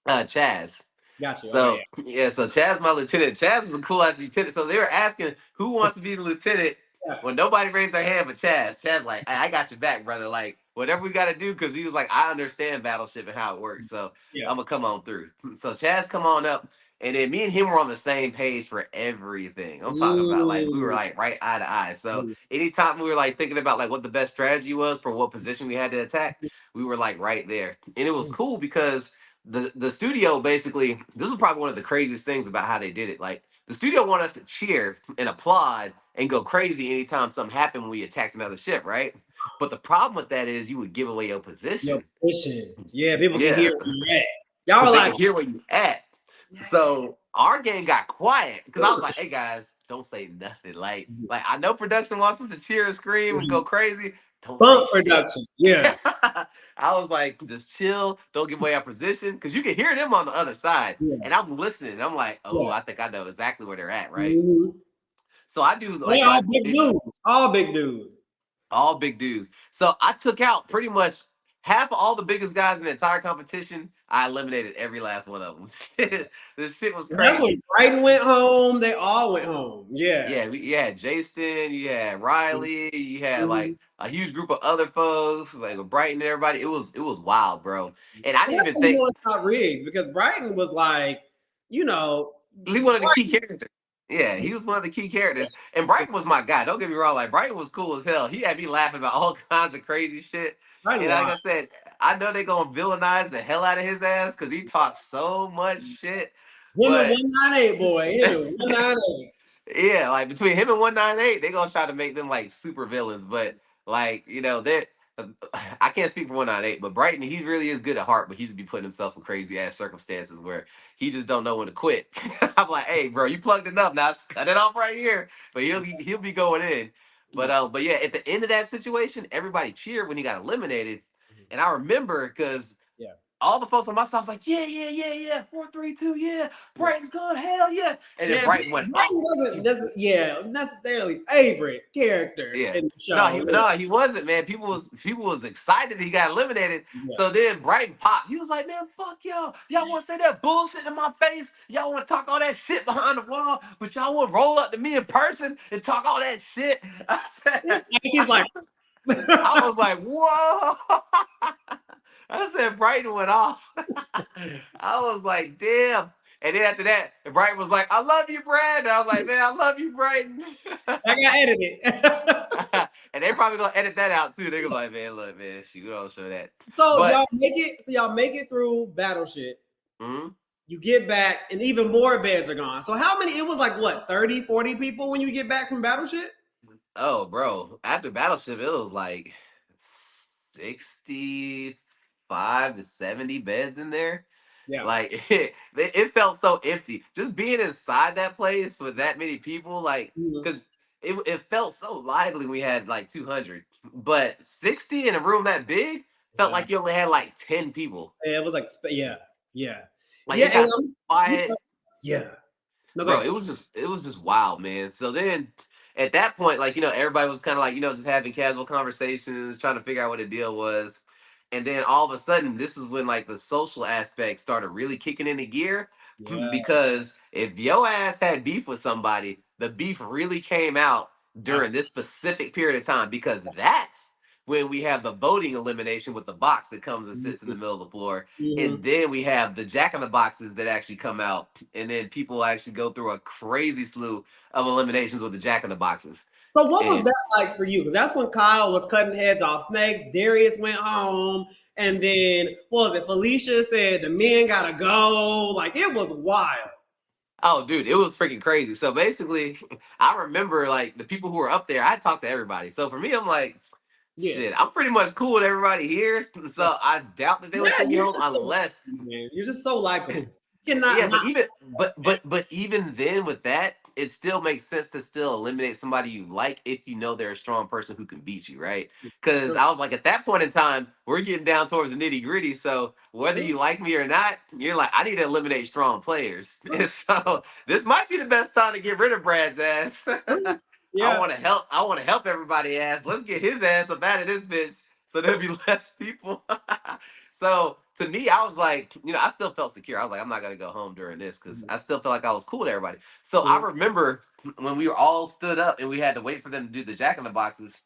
Chaz. Got you. Okay. So yeah, so Chaz, my lieutenant. Chaz is a cool ass lieutenant. So they were asking who wants to be the lieutenant. Yeah. When nobody raised their hand but Chaz. Chaz like, hey, I got your back, brother. Like whatever we got to do, because he was like, I understand Battleship and how it works. So Yeah. I'm gonna come on through. So Chaz come on up, and then me and him were on the same page for everything. I'm talking about like we were Mm. like right eye to eye. So Mm. anytime we were like thinking about like what the best strategy was for what position we had to attack, we were like right there, and it was cool because the studio basically, this is probably one of the craziest things about how they did it. Like the studio wanted us to cheer and applaud and go crazy anytime something happened when we attacked another ship, right? But the problem with that is you would give away your Your position. position. Yeah, people can Yeah, hear where you're at. Y'all were because they like, can hear where you at. yeah. So our gang got quiet because I was like, "Hey guys, don't say nothing. Like I know production wants us to cheer and scream and go crazy. Don't say Bump shit." production. Yeah. I was like, "Just chill. Don't give away our position because you can hear them on the other side." Yeah. And I'm listening. I'm like, "Oh, Yeah. I think I know exactly where they're at, right?" Mhm. So I do They like all big dudes. All big dudes. all big dudes. So I took out pretty much half of all the biggest guys in the entire competition. I eliminated every last one of them. This shit was That's when crazy. Brighton went home. They all went home. Yeah. Yeah, you had Jason, you had Riley, you had Mhm. like a huge group of other folks, like Brighton and everybody. It was wild, bro. And I And didn't that's even how you think know it's not rigged because Brighton was like, you know, he one of the key characters. Yeah, he was one of the key characters. And Brighton was my guy. Don't get me wrong. Like Brighton was cool as hell. He had me laughing about all kinds of crazy shit. Brighton And like wild. I said, I know they're gonna villainize the hell out of his ass because he talks so much shit. Him and But 198, boy. Him and 198. yeah, like between him and 198, they're gonna try to make them like super villains. But like, they I can't speak for 198, but Brighton, he really is good at heart, but he should be putting himself in crazy ass circumstances where he just don't know when to quit. I'm like, hey, bro, you plugged it up. Now cut it off right here. But he'll be going in. But yeah, at the end of that situation, everybody cheered when he got eliminated. And I remember because Yeah. all the folks on my side was like, yeah, 4-3-2, yeah, Yeah. Brighton's going, hell yeah. And then Yeah, Brighton went off. Brighton wasn't necessarily favorite character Yeah. in the No, show. he wasn't, man. People was excited he got eliminated. Yeah. So then Brighton popped. He was like, man, fuck y'all. Y'all want to say that bullshit in my face? Y'all want to talk all that shit behind the wall, but y'all want to roll up to me in person and talk all that shit? He's like, I was like, whoa. I said Brighton went off. I was like, damn. And then after that, Brighton was like, I love you, Brad. And I was like, man, I love you, Brighton. I got edited. And they probably gonna edit that out too. They're gonna be like, man, look, man, she don't show that. So But y'all make it through Battleship. mm-hmm. You get back, and even more beds are gone. So how many? It was like what, 30, 40 people when you get back from Battleship? Oh, bro, after Battleship, it was like 65 to 70 beds in there. Yeah. Like it felt so empty. Just being inside that place with that many people, like, because it felt so lively. We had like 200, but 60 in a room that big felt like you only had like 10 people. Yeah, it was like, Like it got quiet. Yeah. No, Bro, it was just wild, man. So then at that point, like, everybody was kind of like, just having casual conversations, trying to figure out what the deal was. And then all of a sudden, this is when like the social aspect started really kicking into gear. Yeah. Because if your ass had beef with somebody, the beef really came out during this specific period of time, because that's when we have the voting elimination with the box that comes and sits in the middle of the floor. And then we have the jack in the boxes that actually come out. And then people actually go through a crazy slew of eliminations with the jack in the boxes. So what was that like for you? Because that's when Kyle was cutting heads off snakes. Darius went home. And then, what was it? Felicia said the men gotta go. Like, it was wild. Oh, dude, it was freaking crazy. So basically, I remember like the people who were up there, I talked to everybody. So for me, I'm like, shit, I'm pretty much cool with everybody here. So I doubt that they would take me home unless you're just so likable. Cannot. Yeah, but even then with that, it still makes sense to still eliminate somebody you like if you know they're a strong person who can beat you, right? Because I was like, at that point in time, we're getting down towards the nitty gritty. So whether you like me or not, you're like, I need to eliminate strong players. So this might be the best time to get rid of Brad's ass. I want to help. I want to help everybody ass. Let's get his ass up out of this bitch so there'll be less people. So to me, I was like, I still felt secure. I was like, I'm not gonna go home during this because I still felt like I was cool with everybody. So I remember when we were all stood up and we had to wait for them to do the jack in the boxes,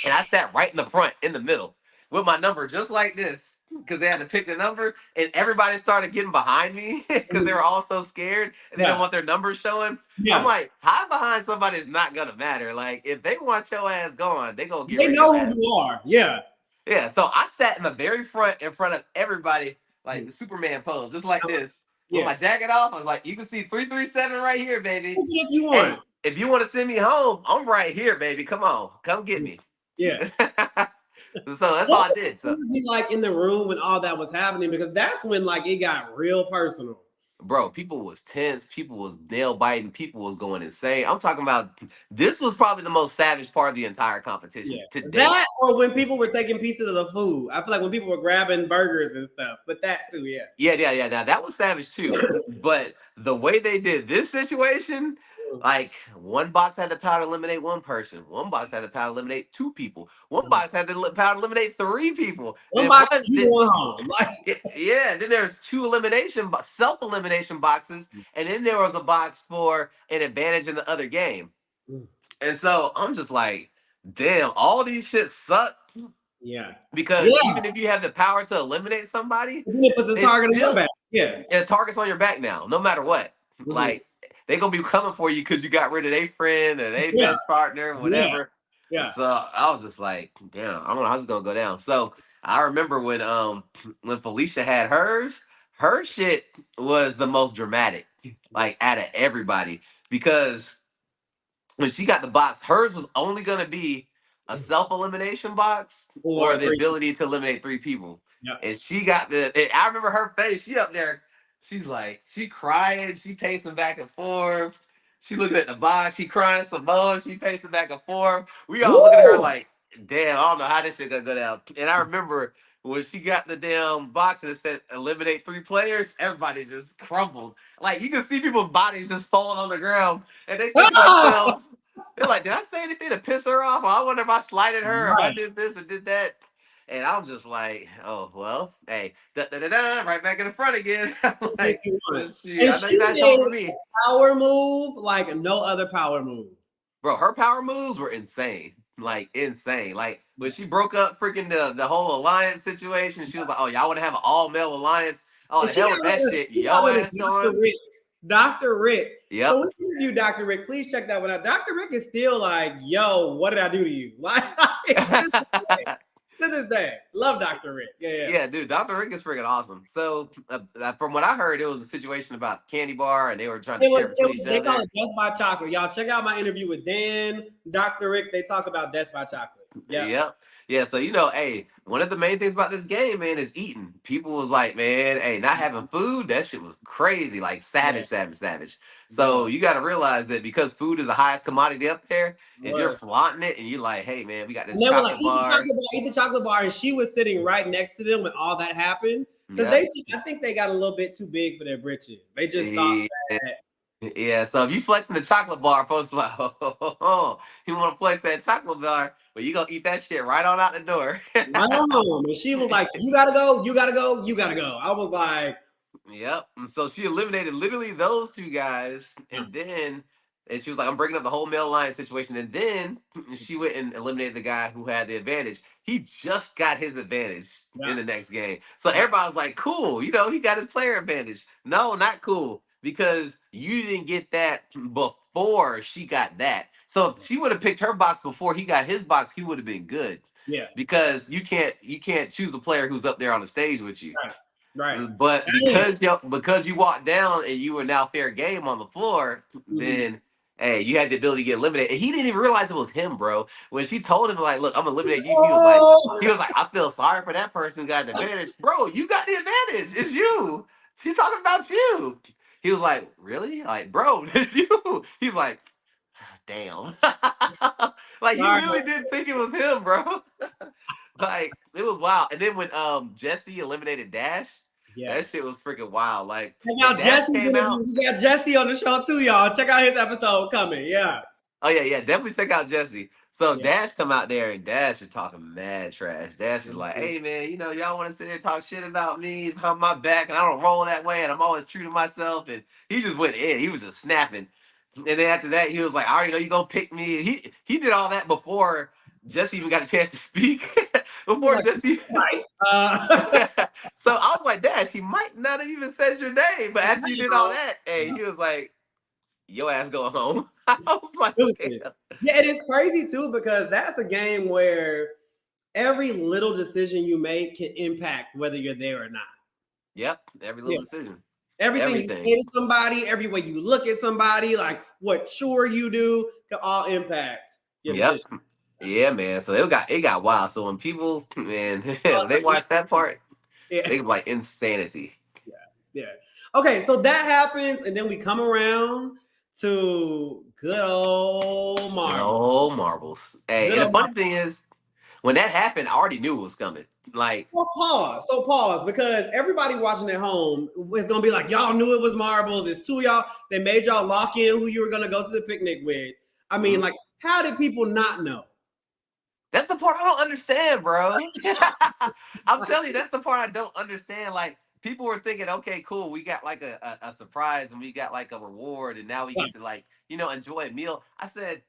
and I sat right in the front, in the middle, with my number just like this, because they had to pick the number, and everybody started getting behind me because they were all so scared and they don't want their numbers showing. I'm like, hide behind somebody is not gonna matter. Like, if they want your ass gone, they gonna get. They know who you are. Yeah. Yeah, so I sat in the very front in front of everybody, like the Superman pose, just like this. With my jacket off, I was like, you can see 337 right here, baby. If you want. Hey, if you want to send me home, I'm right here, baby. Come on, come get me. Yeah. So that's all I did. So be like in the room when all that was happening, because that's when like it got real personal. Bro, people was tense, people was nail biting, people was going insane. I'm talking about, this was probably the most savage part of the entire competition today. That, or when people were taking pieces of the food. I feel like when people were grabbing burgers and stuff, but that too, Yeah. Now that was savage too. But the way they did this situation, like one box had the power to eliminate one person, one box had the power to eliminate two people, one box had the power to eliminate three people. One box going home. Yeah, then there's two self-elimination boxes, and then there was a box for an advantage in the other game. And so I'm just like, damn, all these shit suck. Yeah. Because even if you have the power to eliminate somebody, it puts a target on your back. Yeah. Target's on your back now, no matter what. Like, they're gonna be coming for you because you got rid of their friend or their best partner, whatever. Yeah. So I was just like, damn, I don't know how this is gonna go down. So I remember when Felicia had hers, her shit was the most dramatic, like out of everybody, because when she got the box, hers was only gonna be a self-elimination box or the ability to eliminate three people. And she got I remember her face. She up there, she's like, she crying, she pacing back and forth. She looking at the box, she crying some more, she pacing back and forth. We all looking at her like, damn, I don't know how this shit gonna go down. And I remember when she got the damn box and it said eliminate 3 players, everybody just crumbled. Like you can see people's bodies just falling on the ground, and they think to Ah! themselves, they're like, "Did I say anything to piss her off? Or I wonder if I slighted her, or if I Right. did this or did that." And I'm just like, "Oh well, hey, da da da da, right back in the front again." I'm If like, you well, want. shit, And I know she you're not coming made for a me, power move like no other power move. bro. Her power moves were insane, like insane. Like when Yeah. she broke up freaking the whole alliance situation, she was like, "Oh, y'all want to have an all male alliance? Oh, And the hell with that shit, she got yo rid of ass Dr. on." Rick. Dr. Rick. So Yep. we interviewed Dr. Rick. Please check that one out. Dr. Rick is still like, yo, what did I do to you? Like, to this day. Love Dr. Rick. Yeah, yeah. Yeah, dude, Dr. Rick is freaking awesome. So, from what I heard, it was a situation about the candy bar, and they were trying to share between each They call other. it Death by Chocolate. Y'all check out my interview with Dan, Dr. Rick. They talk about Death by Chocolate. Yeah. Yep. Yeah, so hey, one of the main things about this game, man, is eating. People was like, man, hey, not having food, that shit was crazy, like Yeah. savage, savage, savage. So Boy. you got to realize that because food is the highest commodity up there, if you're Boy. flaunting it and you're like, hey, man, we got And this they were like, chocolate bar. eat the chocolate bar. And she was sitting right next to them when all that happened. Because Yep. I think they got a little bit too big for their britches. They just thought Yeah. that. Yeah, so if you flexing the chocolate bar, folks like, oh, you want to flex that chocolate bar, well, you gonna eat that shit right on out the door. Right on home. And she was like, you gotta go, you gotta go, you gotta go. I was like, Yep. And so she eliminated literally those 2 guys, and she was like, "I'm breaking up the whole male alliance situation." And then she went and eliminated the guy who had the advantage. He just got his advantage yeah, in the next game, so yeah, everybody was like, "Cool, he got his player advantage." No, not cool, because you didn't get that before she got that. So if she would have picked her box before he got his box, he would have been good, yeah. because you can't choose a player who's up there on the stage with you. Right. Right. But Damn. because you walked down and you were now fair game on the floor, Mhm. then hey, you had the ability to get eliminated. And he didn't even realize it was him, bro. When she told him like, "Look, I'm eliminating you," he was like, Oh, "I feel sorry for that person who got the advantage, bro. You got the advantage. It's you. She's talking about you." He was like, "Really? Like, bro, it's you." He's like, "Damn." Like he sorry. literally didn't think it was him, bro. Like it was wild. And then when Jesse eliminated Dash, Yeah. that shit was freaking wild. Like Check when out Dash Jesse's came interview. out, We got Jesse on the show too, y'all. Check out his episode coming. Yeah. oh yeah, definitely check out Jesse. So Yeah. Dash come out there and Dash is talking mad trash. Dash is like, Mhm. "Hey man, y'all want to sit there and talk shit about me behind my back, and I don't roll that way, and I'm always true to myself." And he just went in. He was just snapping. And then after that, he was like, "I already know you gonna pick me." He did all that before Jesse even got a chance to speak. He was Before like, Jesse. right. So I was like, Dash, he might not have even said your name, but after you did all that, hey, Yeah. he was like, your ass going home. I was like, Deuces. damn. Yeah, it is crazy too because that's a game where every little decision you make can impact whether you're there or not. Yep, every Yeah. little decision, Everything you everything. say to somebody, every way you look at somebody, like what chore you do, can all impact your Yep. decision. Yeah, man. So it got wild. So when people, man, when they watch that part, Yeah, they be like insanity. yeah, yeah. Okay, so that happens, and then we come around to good old Marvel. No marbles. Hey, Good and the old funny Marvel. thing is, when that happened, I already knew it was coming. Like, So pause, because everybody watching at home is gonna be like, y'all knew it was marbles. It's two of y'all. They made y'all lock in who you were gonna go to the picnic with. I mean, mhm. like, how did people not know? That's the part I don't understand, bro. I'm telling you, that's the part I don't understand. Like, people were thinking, okay, cool, we got like a surprise and we got like a reward, and now we get to like, enjoy a meal. I said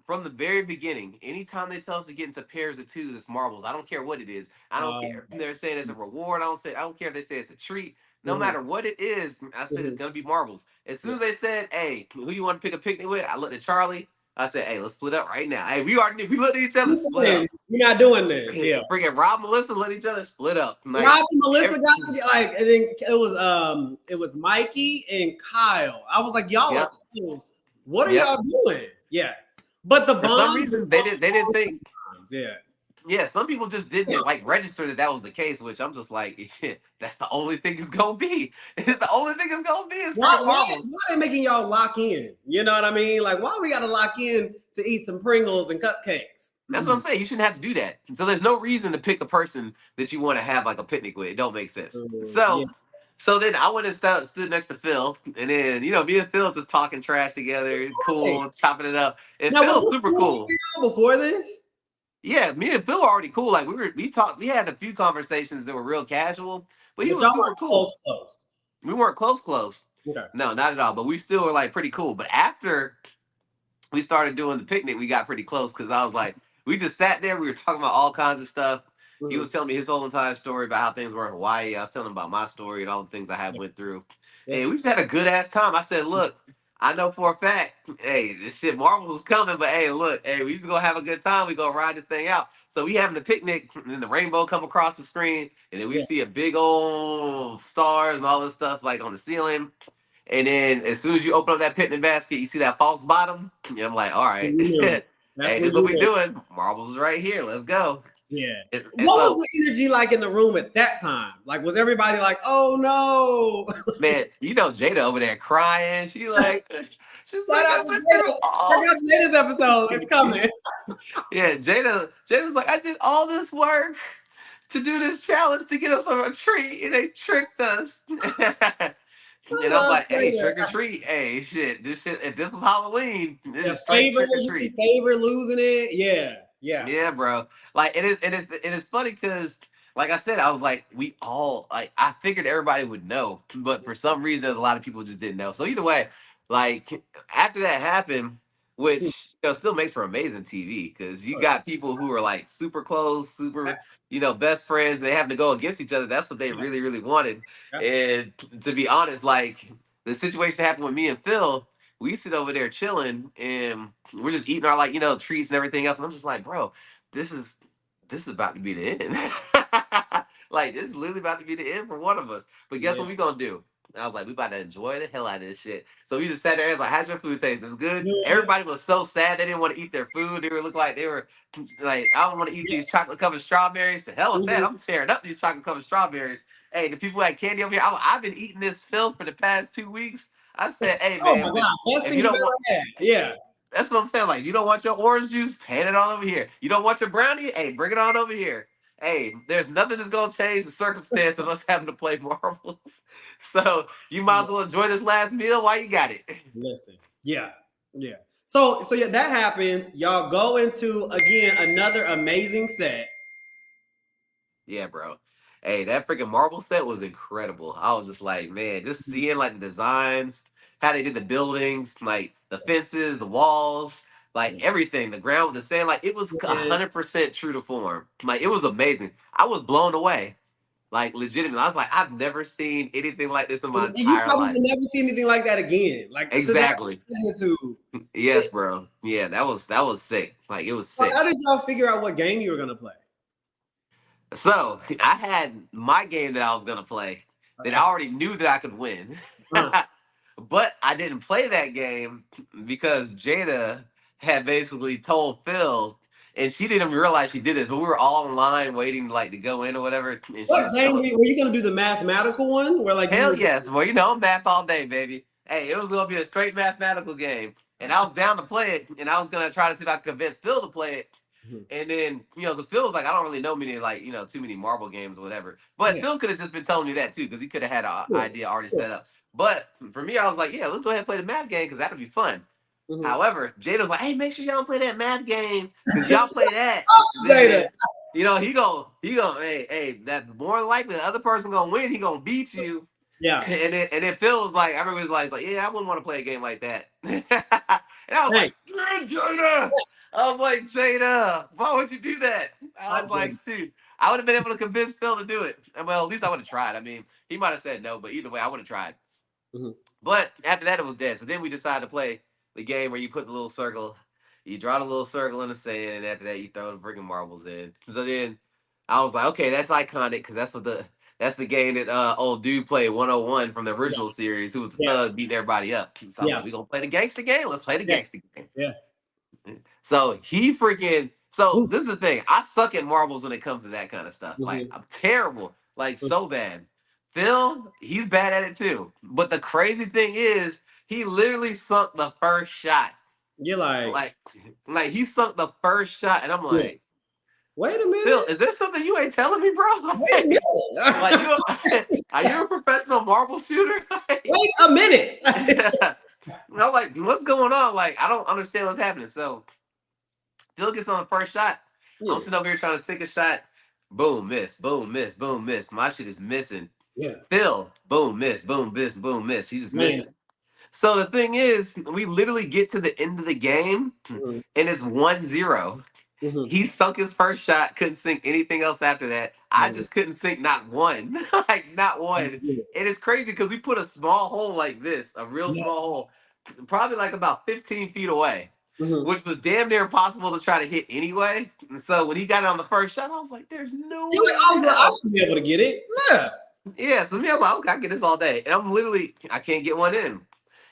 from the very beginning, anytime they tell us to get into pairs of twos, it's marbles. I don't care what it is. I don't care if they're saying it's a reward. I don't care if they say it's a treat. No Mhm, matter what it is, I said it's mhm, gonna be marbles. As soon yeah. as they said, "Hey, who you want to pick a picnic with?" I looked at Charlie. I said, "Hey, let's split up right now." Hey, we looked at each other, split We're up. not doing this. Yeah. Freaking Rob, Melissa, let each other split up. Like, Rob and Melissa every, got like, and then it was Mikey and Kyle. I was like, y'all are yep, close. What are yep. y'all doing? Yeah. But the For some bond was reason, so they didn't strong think. sometimes. Yeah. Yeah, some people just didn't like register that was the case, which I'm just like, that's the only thing it's gonna be. It's the only thing it's gonna be is freaking marbles. Why are they making y'all lock in? You know what I mean? Like, why we gotta lock in to eat some Pringles and cupcakes? That's what I'm saying. You shouldn't have to do that. So there's no reason to pick a person that you want to have like a picnic with. It don't make sense. Yeah. So then I went and stood next to Phil, and then me and Phil just talking trash together, Hey, cool, chopping it up. And now was Phil's this super cool cool. before this? Yeah, me and Phil were already cool. Like we talked, we had a few conversations that were real casual, but he But was y'all super weren't close, cool. close. We weren't close. Okay. No, not at all. But we still were like pretty cool. But after we started doing the picnic, we got pretty close because I was like, we just sat there. We were talking about all kinds of stuff. He Mhm. was telling me his whole entire story about how things were in Hawaii. I was telling him about my story and all the things I had Yeah. went through. Yeah. And we just had a good ass time. I said, look, I know for a fact, hey, this shit Marvel's coming, but hey, look, hey, we just gonna have a good time. We gonna ride this thing out. So we having the picnic, and then the rainbow come across the screen, and then we Yeah. see a big old stars and all this stuff like on the ceiling. And then as soon as you open up that picnic basket, you see that false bottom. And I'm like, all right, You knew. hey, That's this when is what you we knew. doing. Marbles is right here. Let's go. Yeah. And What was so, the energy like in the room at that time? Like, was everybody like, "Oh no"? man, Jada over there crying. She's Shout like, out I to went through Jada. Check all. out Jada's episode. It's coming. Yeah, Jada was like, I did all this work to do this challenge to get us on a treat, and they tricked us. I And I'm love like, hey, Jada. trick or treat. Hey, shit, this shit, if this was Halloween, this Yeah, is straight favor. trick or You see treat. favor losing it. Yeah. Yeah. Yeah, bro. Like it is funny because like I said, I was like, we all like I figured everybody would know, but for some reason there's a lot of people just didn't know. So either way, like after that happened, Hmm. which still makes for amazing TV because you Oh, got people who are like super close, super, best friends, they have to go against each other. That's what they yeah. really, really wanted. Yeah. And to be honest, like the situation happened with me and Phil, we sit over there chilling and we're just eating our like treats and everything else, and I'm just like, bro, this is about to be the end. Like this is literally about to be the end for one of us. But guess Yeah. what we gonna do? I was like, we about to enjoy the hell out of this shit. So we just sat there and was like, how's your food taste? It's good. Yeah. Everybody was so sad they didn't want to eat their food. They were look like they were like, I don't want to eat Yeah. these chocolate covered strawberries. To hell with that. Mhm. I'm tearing up these chocolate covered strawberries. Hey, the people who had candy over here, I've been eating this filth for the past 2 weeks. I said, hey Oh my man, God. Best if thing you you've don't want ever had. Yeah. that's what I'm saying. Like, you don't want your orange juice? Pan it on over here. You don't want your brownie? Hey, bring it on over here. Hey, there's nothing that's gonna change the circumstance of us having to play marbles. So you might as well enjoy this last meal while you got it. Listen. Yeah. Yeah. So yeah, that happens. Y'all go into again another amazing set. Yeah, bro. Hey, that freaking marble set was incredible. I was just like, man, just seeing like the designs, how they did the buildings, like the fences, the walls, like everything, the ground with the sand, like it was a And 100% true to form. Like it was amazing. I was blown away. Like legitimately, I was like, I've never seen anything like this in my you entire probably life. will never see anything like that again. Like to that Exactly. magnitude. Yes, bro. Yeah, that was sick. Like it was So sick. how did y'all figure out what game you were gonna play? So I had my game that I was gonna play that I Okay. already knew that I could win. Uh, But I didn't play that game because Jada had basically told Phil, and she didn't even realize she did this, but we were all online waiting like to go in or whatever. And she what was game telling were you gonna do the mathematical one where like you hell were yes. Well, math all day, baby. Hey, it was gonna be a straight mathematical game. And I was down to play it, and I was gonna try to see if I could convince Phil to play it. Mhm. And then, because Phil was like, I don't really know many like, too many marble games or whatever. But Yeah, Phil could have just been telling me that too, because he could have had an sure, idea already sure. set up. But for me, I was like, yeah, let's go ahead and play the math game because that'll be fun. Mhm. However, Jada was like, hey, make sure y'all don't play that math game. Because y'all play that, Jada. then hey, that's more than likely the other person gonna win. He gonna beat you. Yeah. And then Phil was like, I remember he was like, yeah, I wouldn't want to play a game like that. And I was Hey, like, "Dang, Jada. I was like, Jada, why would you do that? I hot was like, Jada. shoot, I would have been able to convince Phil to do it. And well, at least I would have tried. I mean, he might have said no, but either way, I would have tried. Mhm. But after that, it was dead. So then we decided to play the game where you put the little circle, you draw the little circle in the sand, and after that, you throw the freaking marbles in. So then I was like, okay, that's iconic because that's the game that old dude played 101 from the Yeah, original series, who was the yeah, thug beating everybody up. So I was yeah, like, we gonna play the gangster game. Let's play the yeah, gangster game. yeah. So he freaking. So Ooh, this is the thing. I suck at marbles when it comes to that kind of stuff. Like mhm, I'm terrible. Like mhm. so bad. Phil, he's bad at it too. But the crazy thing is, he literally sunk the first shot. You're like, like he sunk the first shot, and I'm yeah. like, Wait a Phil, minute. is there something you ain't telling me, bro? Wait a Like minute. you, are you a professional marble shooter? Wait a minute. Yeah. I'm like, what's going on? Like, I don't understand what's happening. So Phil gets on the first shot. I'm Yeah. sitting over here trying to sink a shot. Boom, miss. Boom, miss. Boom, miss. My shit is missing. Yeah. Phil, boom, miss. Boom, miss. Boom, miss. He's just Man. missing. So the thing is, we literally get to the end of the game, Mhm. and it's 1-0. Mhm. He sunk his first shot, couldn't sink anything else after that. I Man. just couldn't sink not one, like not one. And it's crazy because we put a small hole like this, a real Yeah. small hole, probably like about 15 feet away, Mhm. which was damn near impossible to try to hit anyway. And so when he got it on the first shot, I was like, "There's no You're like, way I in was like, I hell." should be able to get it. Yeah. Yeah, so me, I was like, "Okay, I can get this all day," and I'm literally, I can't get one in.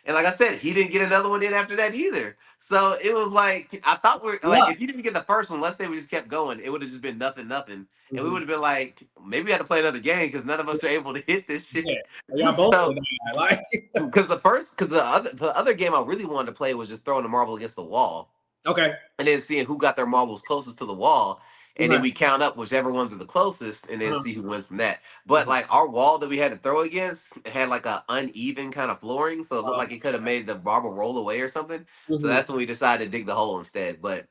And like I said, he didn't get another one in after that either. So it was like I thought we're like Luck. if he didn't get the first one, let's say we just kept going, it would have just been nothing, nothing, and we Mhm. would have been like maybe we had to play another game because none of us are able to hit this shit. Yeah. Y'all both So would die. Like, because the other game I really wanted to play was just throwing the marble against the wall okay. and then seeing who got their marbles closest to the wall. And then Okay. we count up whichever ones are the closest and then Uh-huh. see who wins from that. But Mhm. like our wall that we had to throw against had like a uneven kind of flooring. So it looked like it could have made the marble roll away or something. So Mhm. that's when we decided to dig the hole instead. But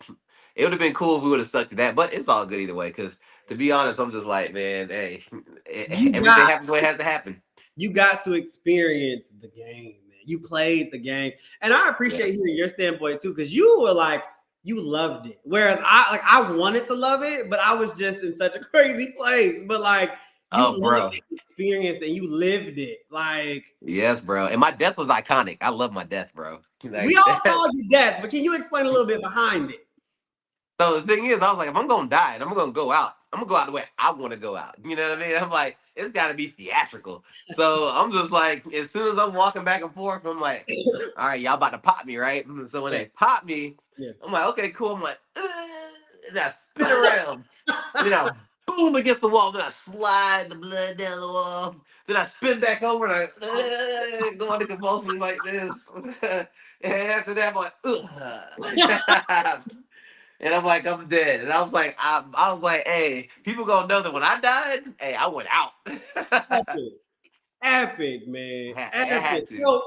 it would have been cool if we would have stuck to that. But it's all good either way. Because to be honest, I'm just like, man, hey, You everything got happens the way it has to happen. you got to experience the game, man. You played the game. And I appreciate Yes. hearing your standpoint too, because you were like, you loved it. Whereas I wanted to love it, but I was just in such a crazy place. But like you Oh, loved bro. the experience and you lived it. Like Yes, bro. And my death was iconic. I love my death, bro. we Like all that. saw you death, but can you explain a little bit behind it? So the thing is, I was like, if I'm gonna die and I'm gonna go out, I'm gonna go out the way I want to go out. You know what I mean? I'm like, it's got to be theatrical. So I'm just like, as soon as I'm walking back and forth, I'm like, all right, y'all about to pop me, right? So when Yeah, they pop me, yeah. I'm like, okay, cool. I'm like, and I spin around, then I boom against the wall, then I slide the blood down the wall, then I spin back over and I go into convulsions like this. And after that, I'm like, ugh. And I'm like, I'm dead. And I was like, hey, people gonna know that when I died, hey, I went out. Epic. Epic, man. That Epic. had to. So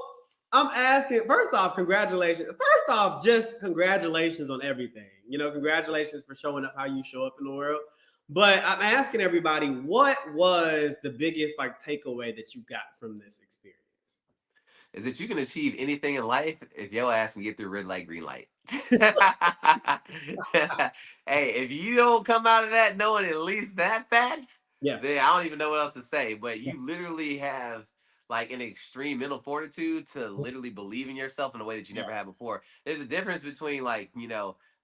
I'm asking, first off, congratulations. First off, just congratulations on everything. Congratulations for showing up how you show up in the world. But I'm asking everybody, what was the biggest takeaway that you got from this experience? Is that you can achieve anything in life if your ass can get through red light, green light. Hey, if you don't come out of that knowing at least that facts, Yeah. then I don't even know what else to say. But you literally have like an extreme mental fortitude to literally believe in yourself in a way that you Yeah. never had before. There's a difference between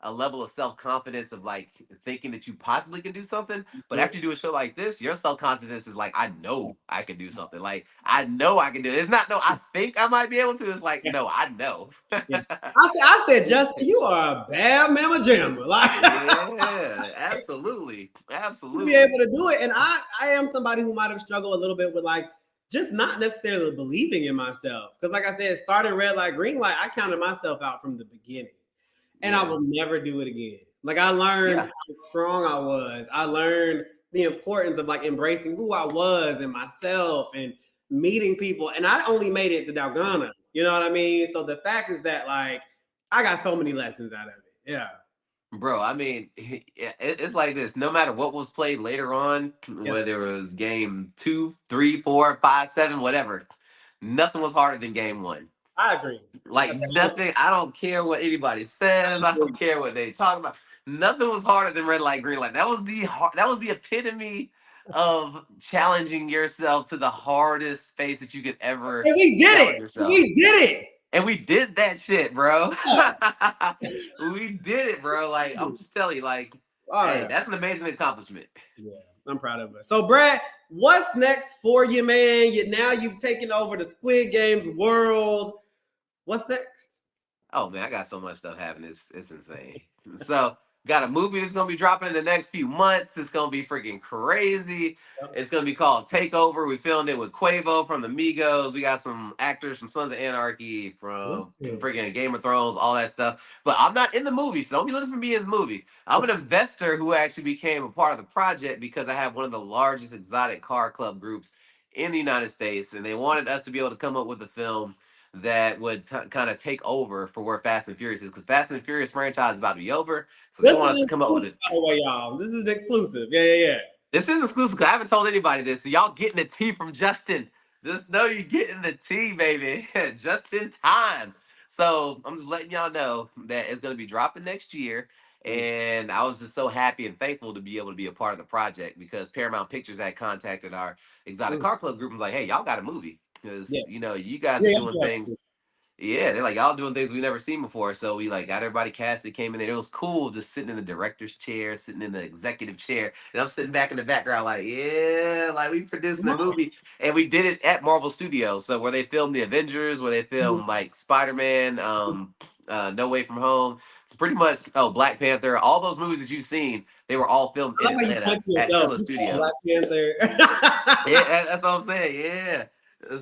a level of self-confidence of like thinking that you possibly can do something, but Mhm. after you do a show like this, your self-confidence is like, I know I can do something. Like I know I can do it. It's not no, I think I might be able to. It's like, Yeah. no, I know. Yeah. I said, Justin, you are a bad mamma jamma. Yeah, absolutely. To be able Absolutely. to do it. And I am somebody who might have struggled a little bit with just not necessarily believing in myself. Because like I said, starting red light, green light, I counted myself out from the beginning. And I Yeah. will never do it again. Like I learned Yeah. how strong I was. I learned the importance of embracing who I was and myself and meeting people. And I only made it to Dalgona. You know what I mean? So the fact is that I got so many lessons out of it. Yeah. Bro, I mean, it's like this. No matter what was played later on, Yeah. whether it was game 2, 3, 4, 5, 7, whatever, nothing was harder than game 1. I agree. Like nothing. I don't care what anybody says. I don't care what they talk about. Nothing was harder than red light, green light. That was the epitome of challenging yourself to the hardest space that you could ever And we did challenge it. yourself. We did it. And we did that shit, bro. Yeah. We did it, bro. Like I'm just telling you, like, Oh hey, yeah. that's an amazing accomplishment. Yeah. I'm proud of us. So Brad, what's next for you, man? You've taken over the Squid Games world. What's next? Oh man, I got so much stuff happening. It's insane. So Got a movie that's gonna be dropping in the next few months. It's gonna be freaking crazy. Yep. It's gonna be called Takeover. We filmed it with Quavo from the Migos. We got some actors from Sons of Anarchy, from Listen. freaking Game of Thrones, all that stuff. But I'm not in the movie, so don't be looking for me in the movie. I'm an investor who actually became a part of the project because I have one of the largest exotic car club groups in the United States, and they wanted us to be able to come up with a film that would kind of take over for where Fast and Furious is, because Fast and Furious franchise is about to be over. So they This is want us an to come up with exclusive, it. by the way, y'all. This is an exclusive. Yeah. This is exclusive because I haven't told anybody this. So y'all getting the tea from Justin. Just know you're getting the tea, baby. Just in time. So I'm just letting y'all know that it's going to be dropping next year. Mm, And I was just so happy and thankful to be able to be a part of the project because Paramount Pictures had contacted our Exotic mm. Car Club group and was like, hey, y'all got a movie. Because, Yeah. you guys are Yeah, doing yeah. things. Yeah, they're like, y'all doing things we never seen before. So we like got everybody casted, came in there. It was cool just sitting in the director's chair, sitting in the executive chair. And I'm sitting back in the background, like, yeah, like we produced Come the on. movie. And we did it at Marvel Studios. So where they filmed the Avengers, where they Mhm. filmed like Spider-Man, No Way From Home, pretty much Black Panther, all those movies that you've seen, they were all filmed I in love how you Atlanta point to at yourself. Trilla You saw Black Studios. Yeah, Panther. that's what I'm saying. Yeah.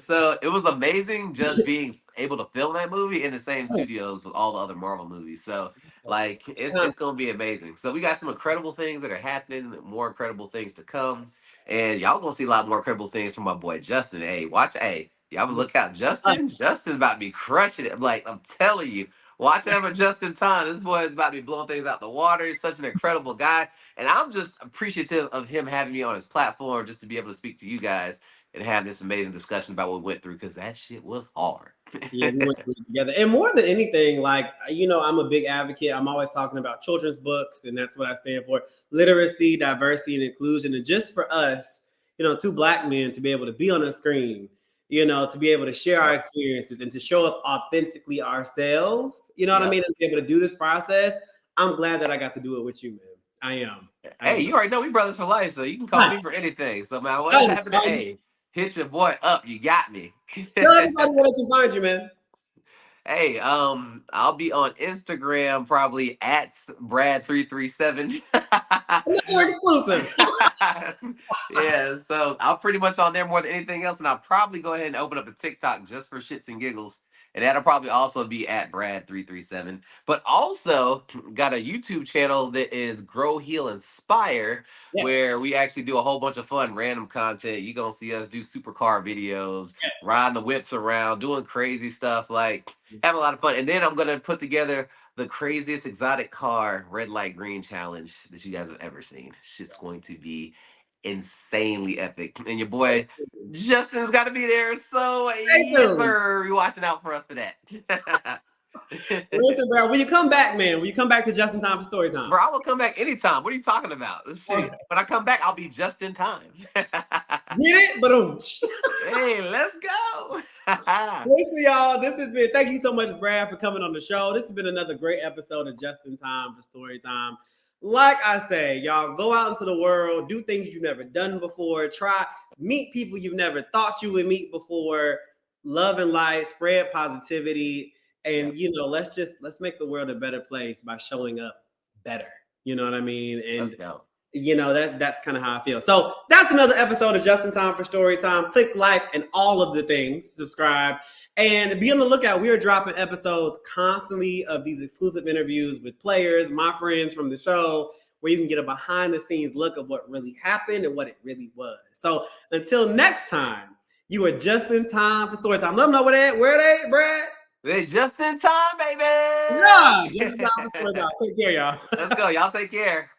So it was amazing just being able to film that movie in the same Oh, studios with all the other Marvel movies. So so, like huh. it's gonna be amazing. So we got some incredible things that are happening, more incredible things to come. And y'all gonna see a lot more incredible things from my boy Justin. Hey, y'all look out. Justin about to be crushing it. I'm telling you, watch out for Justin Time. This boy is about to be blowing things out the water. He's such an incredible guy. And I'm just appreciative of him having me on his platform just to be able to speak to you guys and have this amazing discussion about what we went through because that shit was hard. Yeah, we went through it together. And more than anything, I'm a big advocate. I'm always talking about children's books, and that's what I stand for: literacy, diversity, and inclusion. And just for us, two Black men to be able to be on a screen, to be able to share our Yep. experiences and to show up authentically ourselves, you know what I Yep. mean? And be able to do this process. I'm glad that I got to do it with you, man. I am. I Hey, am. you already know we brothers for life, so you can call Hi. me for anything. So man, whatever Tell happened to hey, hit your boy up. You got me. everybody where they can find you, man. Hey, I'll be on Instagram probably at Brad337. Another exclusive. Yeah, so I'm pretty much on there more than anything else, and I'll probably go ahead and open up a TikTok just for shits and giggles, and that'll probably also be at Brad337. But also got a YouTube channel that is Grow Heal Inspire, Yes. where we actually do a whole bunch of fun random content. You're gonna see us do supercar videos, Yes. riding the whips around, doing crazy stuff, like having a lot of fun. And then I'm gonna put together the craziest exotic car red light green challenge that you guys have ever seen. It's just going to be insanely epic. And your boy Justin's got to be there. So Stay yes, tuned. sir, be watching out for us for that. Listen, bro, when you come back, man, when you come back to Just in Time for Story Time. Bro, I will come back anytime. What are you talking about? Okay. Shit. When I come back, I'll be just in time. Get it? But Hey, let's go. listen, y'all, this has been, thank you so much, Brad, for coming on the show. This has been another great episode of Just in Time for Story Time. Like I say, y'all, go out into the world, do things you've never done before, meet people you've never thought you would meet before, love and light, spread positivity, and Yep. let's make the world a better place by showing up better. You know what I mean? Let's And go. that's kind of how I feel. So that's another episode of Just in Time for Story Time. Click like and all of the things, subscribe, and be on the lookout. We are dropping episodes constantly of these exclusive interviews with players, my friends from the show, where you can get a behind the scenes look of what really happened and what it really was. So until next time, you are just in time for story time. Let them know where they, Brad. They just in time, Yeah, just baby. in time for story time. Take care, y'all. Let's go. Y'all take care.